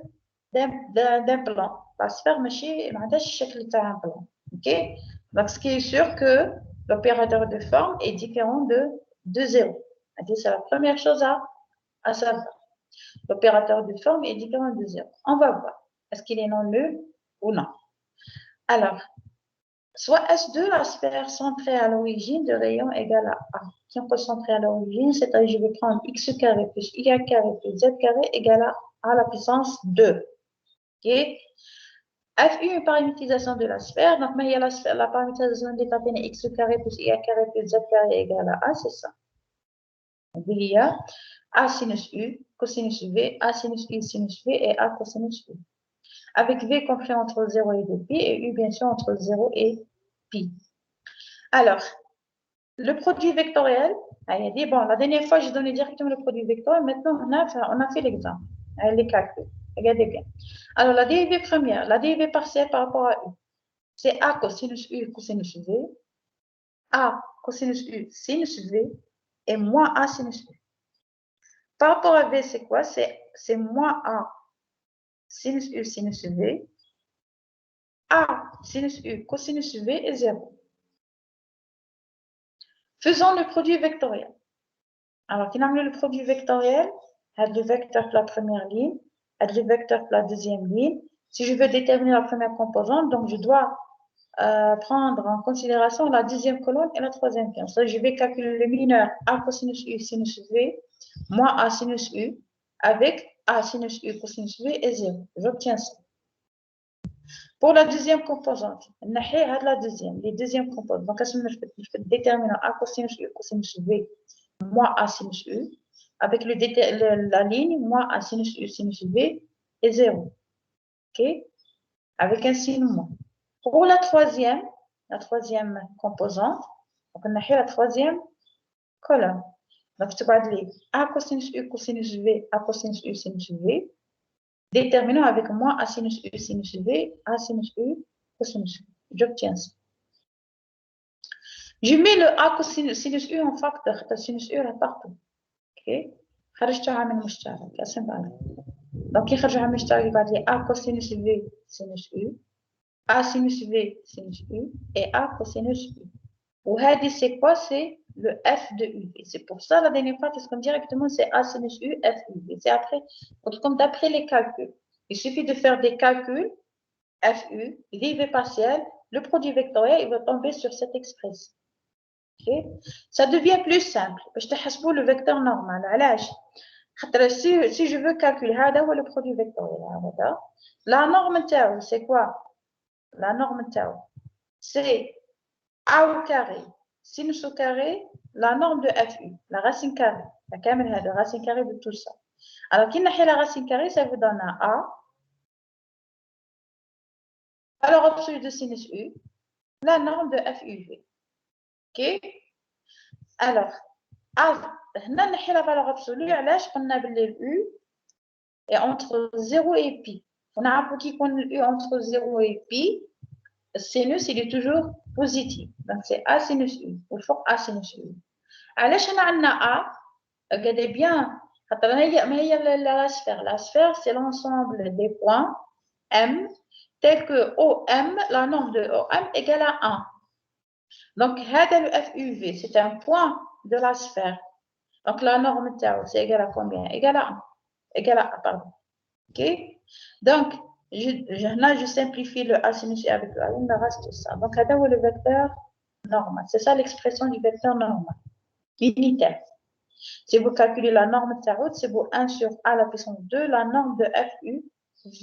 plan. La sphère, ماشي ما عندهاش الشكل تاع un plan. Ok, donc ce qui est sûr que l'opérateur de forme est différent de 0. C'est la première chose à savoir. L'opérateur de forme est différent de 0. On va voir. Est-ce qu'il est non nul ou non? Alors, soit S2, la sphère centrée à l'origine de rayon égale à A. Qui est centré à l'origine, c'est-à-dire je vais prendre x carré plus y carré plus z carré égale à A à la puissance 2. Ok? FU est paramétrisation de la sphère. Donc, il y a la paramétrisation de x carré plus y carré plus z carré égale à A, c'est ça. Donc, il y a A sinus U, cosinus V, A sinus U, sinus V et A cosinus U. Avec V compris entre 0 et 2pi et U bien sûr entre 0 et pi. Alors, le produit vectoriel, il dit, bon, la dernière fois, j'ai donné directement le produit vectoriel, maintenant, on a fait l'exemple, les calculs. Regardez bien. Alors, la dérivée première, la dérivée partielle par rapport à U, c'est A cosinus U cosinus V, A cosinus U sinus V et moins A sinus U. Par rapport à V, c'est quoi? C'est moins A sinus U sinus V, A sinus U cosinus V est 0. Faisons le produit vectoriel. Alors, qui le produit vectoriel, le vecteur pour la première ligne, le vecteur pour la deuxième ligne. Si je veux déterminer la première composante, donc je dois prendre en considération la deuxième colonne et la troisième colonne. Donc, je vais calculer le mineur A cosinus U sinus V moins A sinus U avec A sinus U cosinus V est 0. J'obtiens ça. Pour la deuxième composante, les deuxièmes composantes. Donc, je peux déterminer A cosinus U cosinus V moins A sinus U, avec la ligne, moins A sinus U sinus V est 0. OK? Avec un signe moins. Pour la troisième composante, donc on a la troisième colonne. Donc, tu vas dire A cosinus U cosinus V, A cosinus U sinus V, déterminant avec moins A sinus U sinus V, A sinus U cosinus U. J'obtiens ça. Je mets le A cosinus U en facteur, sinus U là partout. OK? خرجتها من مشترك قسم على دونك كي خرجها من مشترك يقعد لي A cosinus V sinus U A sinus V sinus U et A cosinus U. وهذه c'est quoi? C'est le F de U. Et c'est pour ça la dernière fois qu'est-ce qu'on dit directement c'est A sinus U F U. Et c'est après comme d'après les calculs. Il suffit de faire des calculs FU, dérivée partielle, le produit vectoriel il va tomber sur cette expression. Okay. Ça devient plus simple. Je te hasbou le vecteur normal. Si je veux calculer le produit vectoriel, la norme tau, c'est quoi? La norme tau, c'est A au carré, sinus au carré, la norme de FU, la racine carrée. La racine carrée de tout ça. Alors, qui n'a la racine carrée, ça vous donne un A. Alors, absolue de sinus U, la norme de FUV. OK? Alors, هنا نحي la valeur absolue علاش قلنا باللي U est entre 0 et pi. ونعرفوا كي يكون U entre 0 et pi, le sinus il est toujours positif. Donc c'est A sinus U والفوق A sinus U. علاش هنا عندنا A regardez bien خاطر ما هي la sphère. La sphère c'est l'ensemble des points M tels que OM, la norme de OM égale à 1. Donc هذا le FUV c'est un point de la sphère. Donc, la norme tau, c'est égal à combien? Égal à 1. Égal à 1, pardon. OK? Donc, je simplifie le A sinus U avec le A, il me reste ça. Donc, c'est le vecteur normal. C'est ça l'expression du vecteur normal. Unitaire. Si vous calculez la norme tau, c'est vous 1 sur A à la puissance 2, la norme de FU,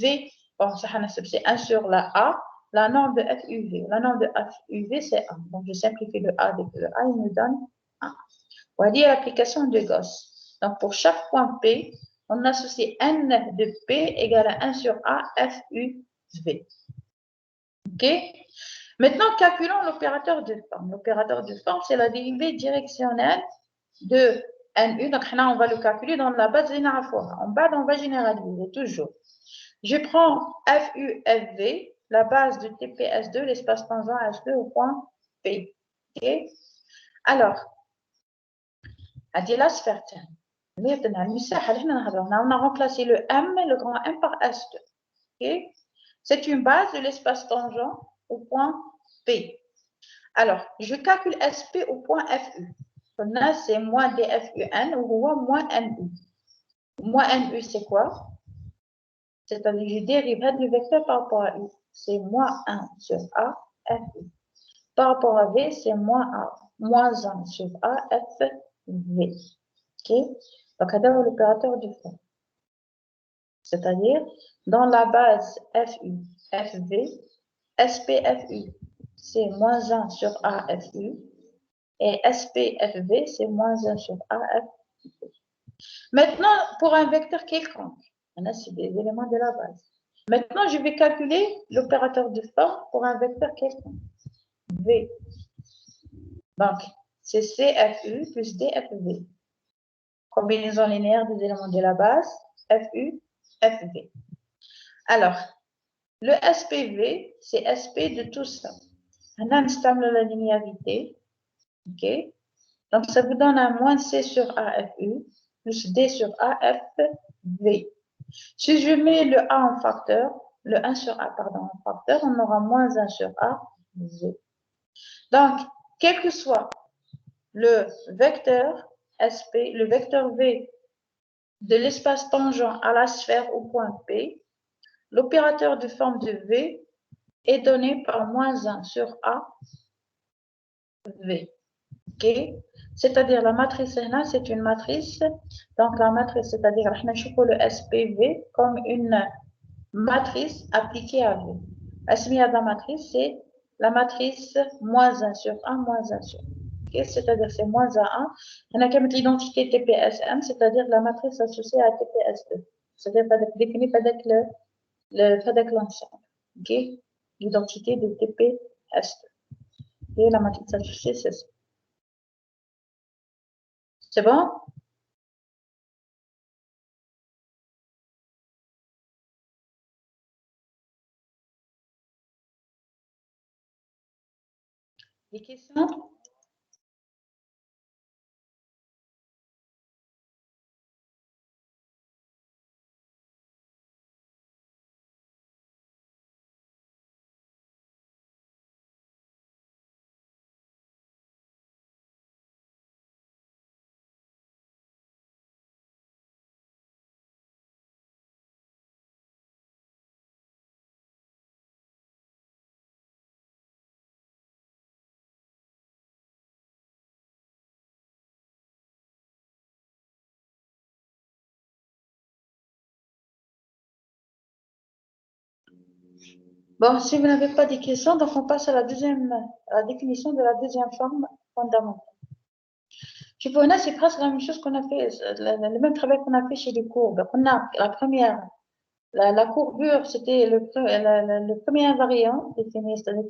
V, bon, c'est 1 sur la A, la norme de FUV. La norme de FUV, c'est 1. Donc, je simplifie le A avec le A, il me donne 1. On va dire l'application de Gauss. Donc, pour chaque point P, on associe N de P égale à 1 sur A FUV. OK? Maintenant, calculons l'opérateur de forme. L'opérateur de forme, c'est la dérivée directionnelle de NU. Donc, là, on va le calculer dans la base générale. En bas, on va généraliser toujours. Je prends FU, FV, la base de TPS2, l'espace tangent S2 au point P. OK? Alors, à dire la sphère, on a remplacé le M, le grand M par S2. Okay? C'est une base de l'espace tangent au point P. Alors, je calcule SP au point FU. Là, c'est moins DFUN ou moins NU. Moins NU, c'est quoi? C'est-à-dire que je dérive du vecteur par rapport à U. C'est moins 1 sur A, FU. Par rapport à V, c'est moins 1 sur A, FV. OK? Donc, c'est l'opérateur du fond. C'est-à-dire, dans la base FU, FV, SPFU, c'est moins 1 sur AFU. Et SPFV, c'est moins 1 sur AFV. Maintenant, pour un vecteur quelconque, c'est des éléments de la base. Maintenant, je vais calculer l'opérateur de forme pour un vecteur quelconque. V. Donc, c'est CFU plus DFV. Combinaison linéaire des éléments de la base, FU, FV. Alors, le SPV, c'est SP de tout ça. On installe la linéarité. OK? Donc, ça vous donne un moins C sur AFU plus D sur AFV. Si je mets le A en facteur, le 1 sur A, pardon, en facteur, on aura moins 1 sur AV. Donc, quel que soit le vecteur SP, le vecteur V de l'espace tangent à la sphère au point P, l'opérateur de forme de V est donné par moins 1 sur AV. OK? C'est-à-dire la matrice RNA, c'est une matrice. Donc la matrice, c'est-à-dire le SPV comme une matrice appliquée à V. La de la matrice, c'est la matrice moins 1 sur 1, moins 1 sur 1. Okay? C'est-à-dire c'est moins 1, 1. On a comme l'identité TPSM, c'est-à-dire la matrice associée à TPS2. C'est-à-dire définie avec l'ensemble. Okay? L'identité de TPS2. Et la matrice associée, c'est ça. C'est bon? Des questions? Bon, si vous n'avez pas de questions, donc on passe à la définition de la deuxième forme fondamentale. Je vous c'est presque la même chose qu'on a fait, le même travail qu'on a fait chez les courbes. On a la première, la courbure, c'était le premier invariant défini, c'est-à-dire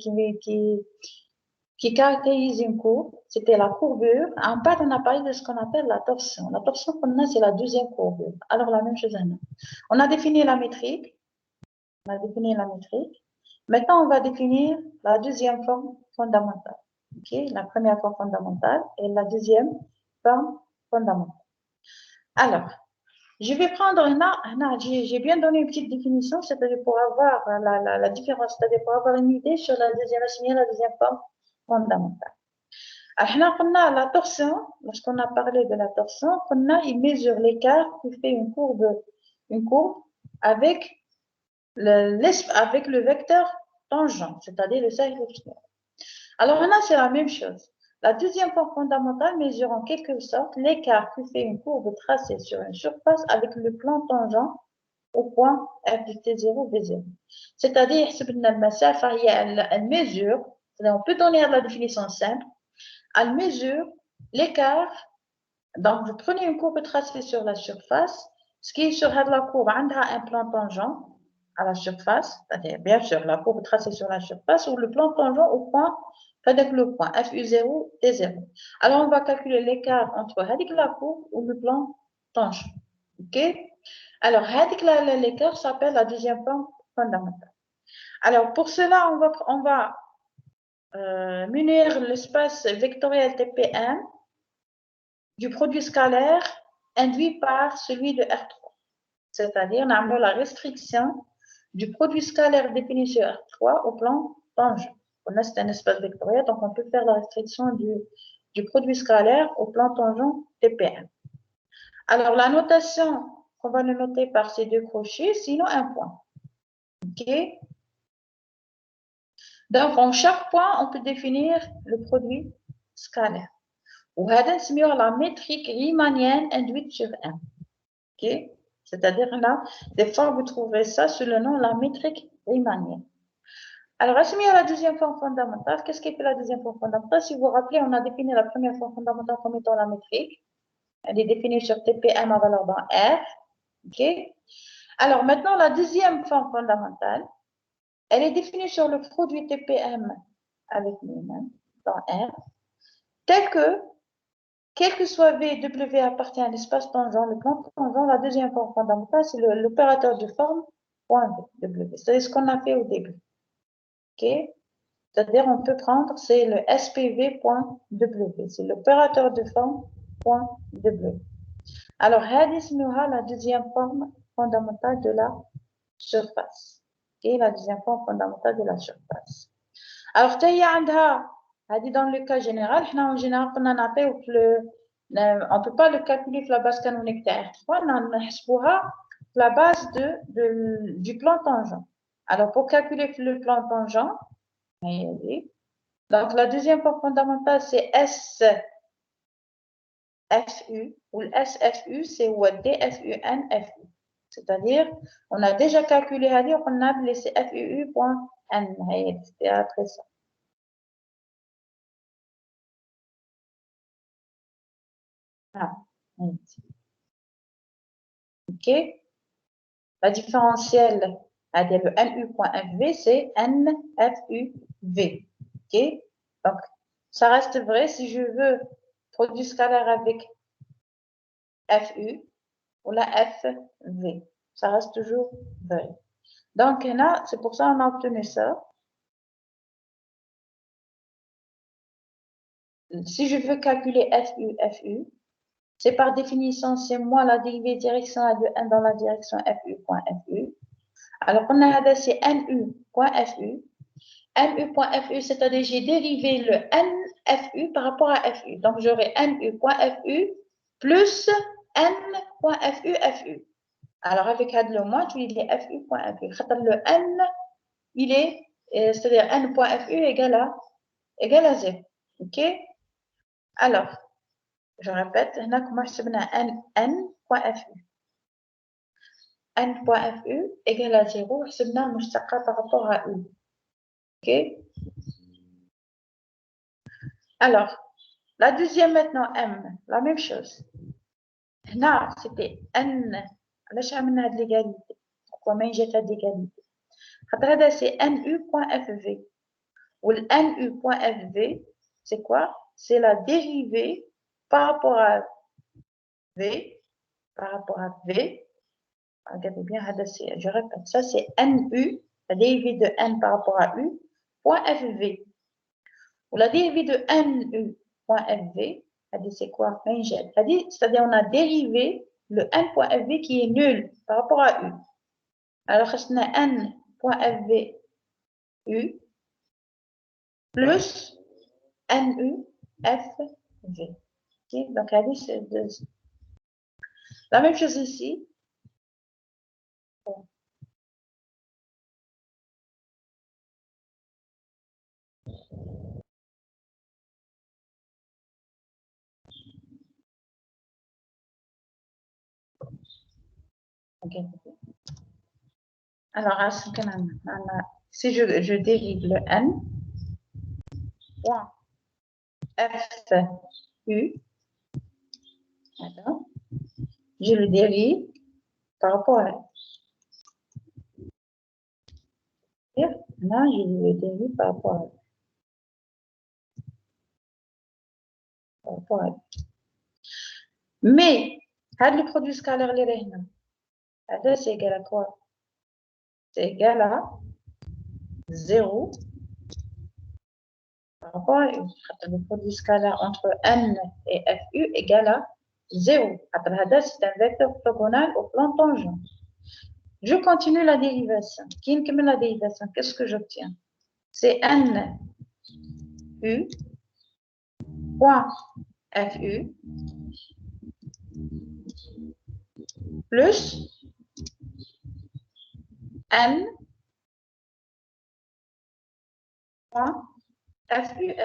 qui caractérise une courbe, c'était la courbure. En bas, on a parlé de ce qu'on appelle la torsion. La torsion qu'on a, c'est la deuxième courbure. Alors, la même chose maintenant. On a défini la métrique. On a défini la métrique. Maintenant, on va définir la deuxième forme fondamentale. Okay? La première forme fondamentale et la deuxième forme fondamentale. Alors, je vais prendre j'ai bien donné une petite définition, c'est-à-dire pour avoir la différence, c'est-à-dire pour avoir une idée sur la deuxième forme fondamentale. Alors, on a la torsion, lorsqu'on a parlé de la torsion, il mesure l'écart qui fait une courbe avec le vecteur tangent, c'est-à-dire le cercle épsilon. Alors maintenant, c'est la même chose. La deuxième forme fondamentale mesure en quelque sorte l'écart que fait une courbe tracée sur une surface avec le plan tangent au point f de t0, v0. C'est-à-dire, elle mesure, on peut donner la définition simple, elle mesure l'écart. Donc, vous prenez une courbe tracée sur la surface, ce qui est sur la courbe, on a un plan tangent à la surface, c'est-à-dire, bien sûr, la courbe tracée sur la surface ou le plan tangent au point, avec le point FU0, T0. Alors, on va calculer l'écart entre la courbe ou le plan tangent. OK? Alors, l'écart s'appelle la deuxième forme fondamentale. Alors, pour cela, on va munir l'espace vectoriel TPM du produit scalaire induit par celui de R3. C'est-à-dire, on a la restriction du produit scalaire défini sur R3 au plan tangent. On a c'est un espace vectoriel, donc on peut faire la restriction du produit scalaire au plan tangent TPM. Alors, la notation qu'on va le noter par ces deux crochets, sinon un point. OK? Donc, en chaque point, on peut définir le produit scalaire. Ou la métrique riemannienne induite sur M. OK? C'est-à-dire là, des fois, vous trouverez ça sous le nom de la métrique riemannienne. Alors, assumé à la deuxième forme fondamentale, qu'est-ce qui fait la deuxième forme fondamentale? Si vous vous rappelez, on a défini la première forme fondamentale comme étant la métrique. Elle est définie sur TPM à valeur dans R. OK? Alors, maintenant, la deuxième forme fondamentale, elle est définie sur le produit TPM avec lui-même dans R, tel que, quel que soit V, W appartient à l'espace tangent, le plan tangent, la deuxième forme fondamentale, c'est l'opérateur de forme point V, W. C'est ce qu'on a fait au début. OK? C'est-à-dire, on peut prendre, c'est le SPV.W. C'est l'opérateur de forme point W. Alors, la deuxième forme fondamentale de la surface. Et la deuxième forme fondamentale de la surface. Alors, dans le cas général, en général, on ne peut pas le calculer sur la base canonique de R3, on a la base du plan tangent. Alors, pour calculer le plan tangent, donc la deuxième forme fondamentale, c'est SFU, ou le SFU, c'est DFUN-FU. C'est-à-dire, on a déjà calculé, on a laissé FUU.N. C'était après ça. Ah, OK. La différentielle, le NU.FV, c'est NFUV. OK. Donc, ça reste vrai si je veux produit scalaire avec FU ou la FV. Ça reste toujours vrai. Donc, là, c'est pour ça qu'on a obtenu ça. Si je veux calculer FU, c'est par définition, c'est moi la dérivée direction A de N dans la direction FU.FU. Alors, on a c'est NU.FU. NU.FU, c'est-à-dire j'ai dérivé le NFU par rapport à FU. Donc, j'aurai NU.FU plus N.FU. Alors, avec le moins, tu dis FU.FU. Le N, il est, c'est-à-dire N.FU égale à 0. OK? Alors, je répète, on a commencé à N.FU. N.FU égale à 0, c'est par rapport à U. OK? Alors, la deuxième maintenant, M, la même chose. Là, c'était N. علاش عملنا هاد l'égalité? Pourquoi ما جات هاد l'égalité? خاطر هذا c'est NU.FV. Ou le NU.FV, c'est quoi? C'est la dérivée par rapport à V, par rapport à V. Regardez bien, je répète, ça c'est NU, la dérivée de N par rapport à U, point FV. Ou la dérivée de NU.FV, c'est quoi? C'est-à-dire on a dérivé le N.FV qui est nul par rapport à U. Alors, on a N.FV U plus NU.FV. Okay? Donc, c'est la même chose ici. Alors, si je dérive le n, point f u, d'accord, je le dérive par rapport à là, je le dérive par rapport à mais le produit scalaire c'est égal à quoi? C'est égal à 0 par rapport à U. Le produit scalaire entre n et fu égal à 0. C'est un vecteur orthogonal au plan tangent. Je continue la dérivation. La dérivation, qu'est-ce que j'obtiens? C'est n u point fu plus n point fu.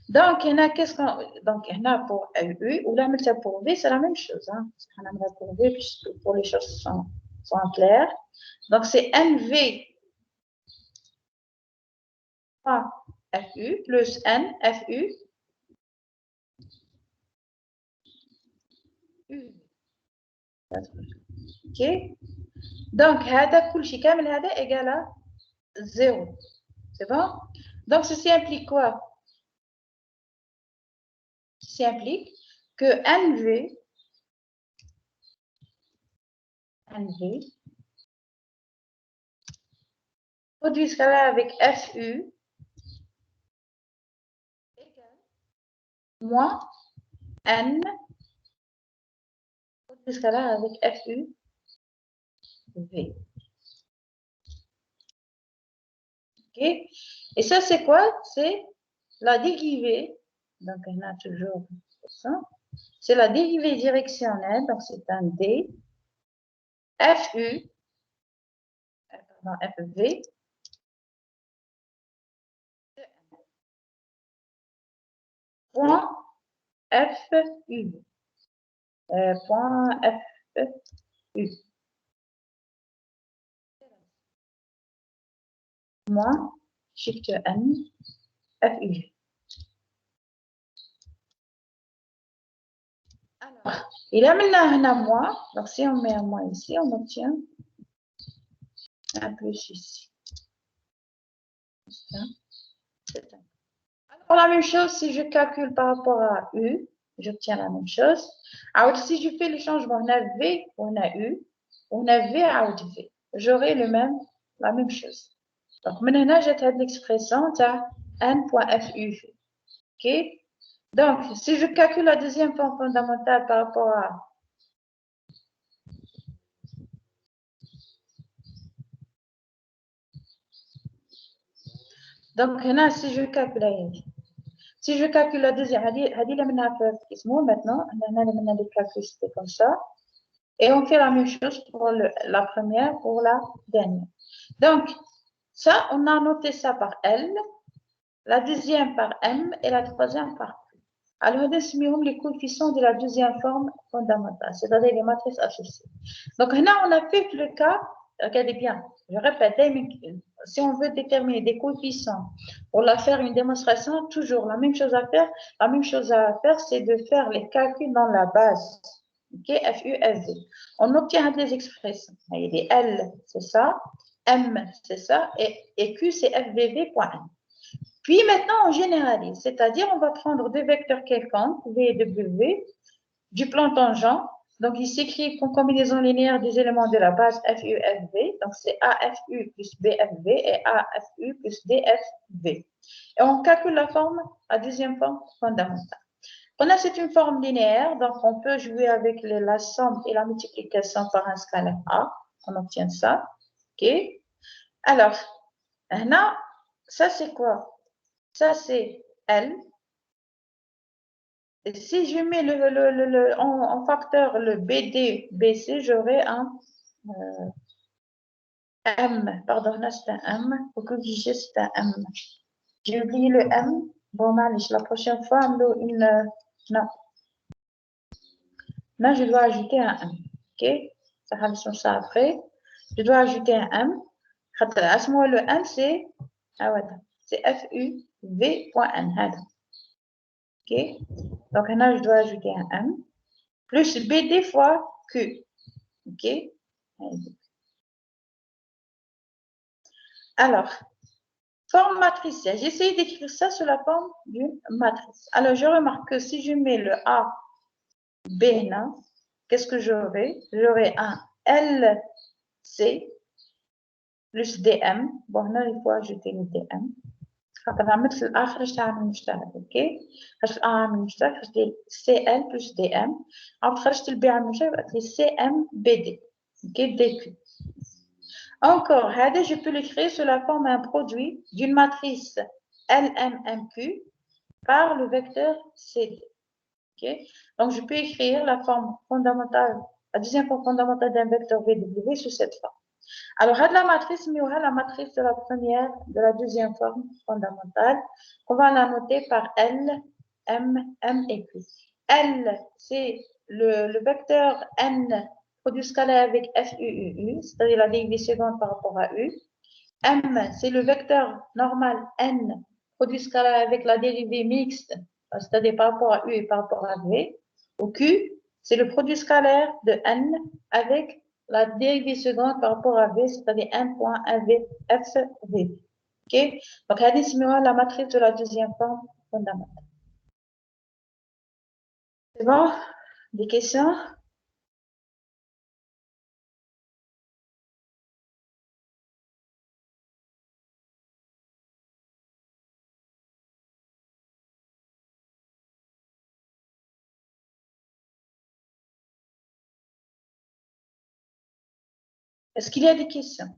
Donc, il y a qu'est-ce qu'on donc il y a pour u ou la multiplication pour v, c'est la même chose. Hein. On a pour v puisque pour les choses sont claires. Donc, c'est nv point fu plus n fu u. OK. Donc, هذا كل شيء كامل هذا égal à 0. C'est bon? Donc, ceci implique quoi? Ceci implique que NV produit scalaire avec FU égale moins N produit scalaire avec FU V. OK? Et ça, c'est quoi? C'est la dérivée. Donc, on a toujours ça. C'est la dérivée directionnelle. Donc, c'est un D. FU, pardon, FV. Point FU. Point FU. Moins shift N FU. Alors, il a maintenant un moins. Donc, si on met un moins ici, on obtient un plus ici. Alors, la même chose, si je calcule par rapport à U, j'obtiens la même chose. Alors, si je fais le changement, on a V, on a U, on a V out V. J'aurai la même chose. Donc, maintenant, j'ai l'expression n.fu. OK? Donc, si je calcule la deuxième forme fondamentale par rapport à donc, là, si je calcule la deuxième, maintenant, on a des calculs comme ça. Et on fait la même chose pour la première, pour la dernière. Donc, ça, on a noté ça par L, la deuxième par M et la troisième par Q. Alors, on a les coefficients de la deuxième forme fondamentale, c'est-à-dire les matrices associées. Donc, là, on a fait le cas, regardez bien, je répète, si on veut déterminer des coefficients pour la faire une démonstration, toujours la même chose à faire. La même chose à faire, c'est de faire les calculs dans la base. OK, FU, FV. On obtient des expressions. Il y a L, c'est ça, M, c'est ça, et Q, c'est FVV.N. Puis maintenant, on généralise, c'est-à-dire on va prendre deux vecteurs quelconques, V et W, du plan tangent. Donc, il s'écrit en combinaison linéaire des éléments de la base FU, FV. Donc, c'est AFU plus BFV et AFU plus DFV. Et on calcule la deuxième forme fondamentale. Pendant c'est une forme linéaire, donc on peut jouer avec la somme et la multiplication par un scalaire A. On obtient ça. OK? Alors, maintenant, ça c'est quoi? Ça c'est L. Et si je mets en facteur le BD, BC, j'aurai un M. Pardon, là c'est un M. Pour que je c'est un M. J'ai oublié le M. Bon, la prochaine fois, non. Là, je dois ajouter un M. OK? Ça va changer ça après. Je dois ajouter un M. À ce moment, le M, c'est FUV.N. OK? Donc, là, je dois ajouter un M. Plus BD fois Q. OK? Alors, forme matricielle. J'ai essayé d'écrire ça sous la forme d'une matrice. Alors, je remarque que si je mets le A, B là, qu'est-ce que j'aurai? J'aurai un LC plus DM. Bon, là, il faut ajouter le DM. هنعمل في الآخر ايش تعمل مشترك اوكي خرجت الآ عامل مشترك خرجت لي سي ال بلس دي ام عاود خرجت البي عامل مشترك بقت لي سي ام بي دي اوكي دي كيو encore هذا je peux l'écrire sous la forme d'un produit d'une matrice LMMQ par le vecteur CD. Okay? Donc, je peux écrire la forme fondamentale, la deuxième forme fondamentale d'un vecteur VW sous cette forme. Alors, la matrice, mais la matrice de la première, de la deuxième forme fondamentale, on va la noter par L, M, M et Q. L, c'est le vecteur N produit scalaire avec F, U, U, U, c'est-à-dire la dérivée seconde par rapport à U. M, c'est le vecteur normal N produit scalaire avec la dérivée mixte, c'est-à-dire par rapport à U et par rapport à V. Au Q, c'est le produit scalaire de N avec la dérivée seconde par rapport à V, c'est-à-dire 1.1V, FV. OK? Donc, c'est la matrice de la deuxième forme fondamentale. C'est bon? Des questions? Est-ce qu'il y a des questions?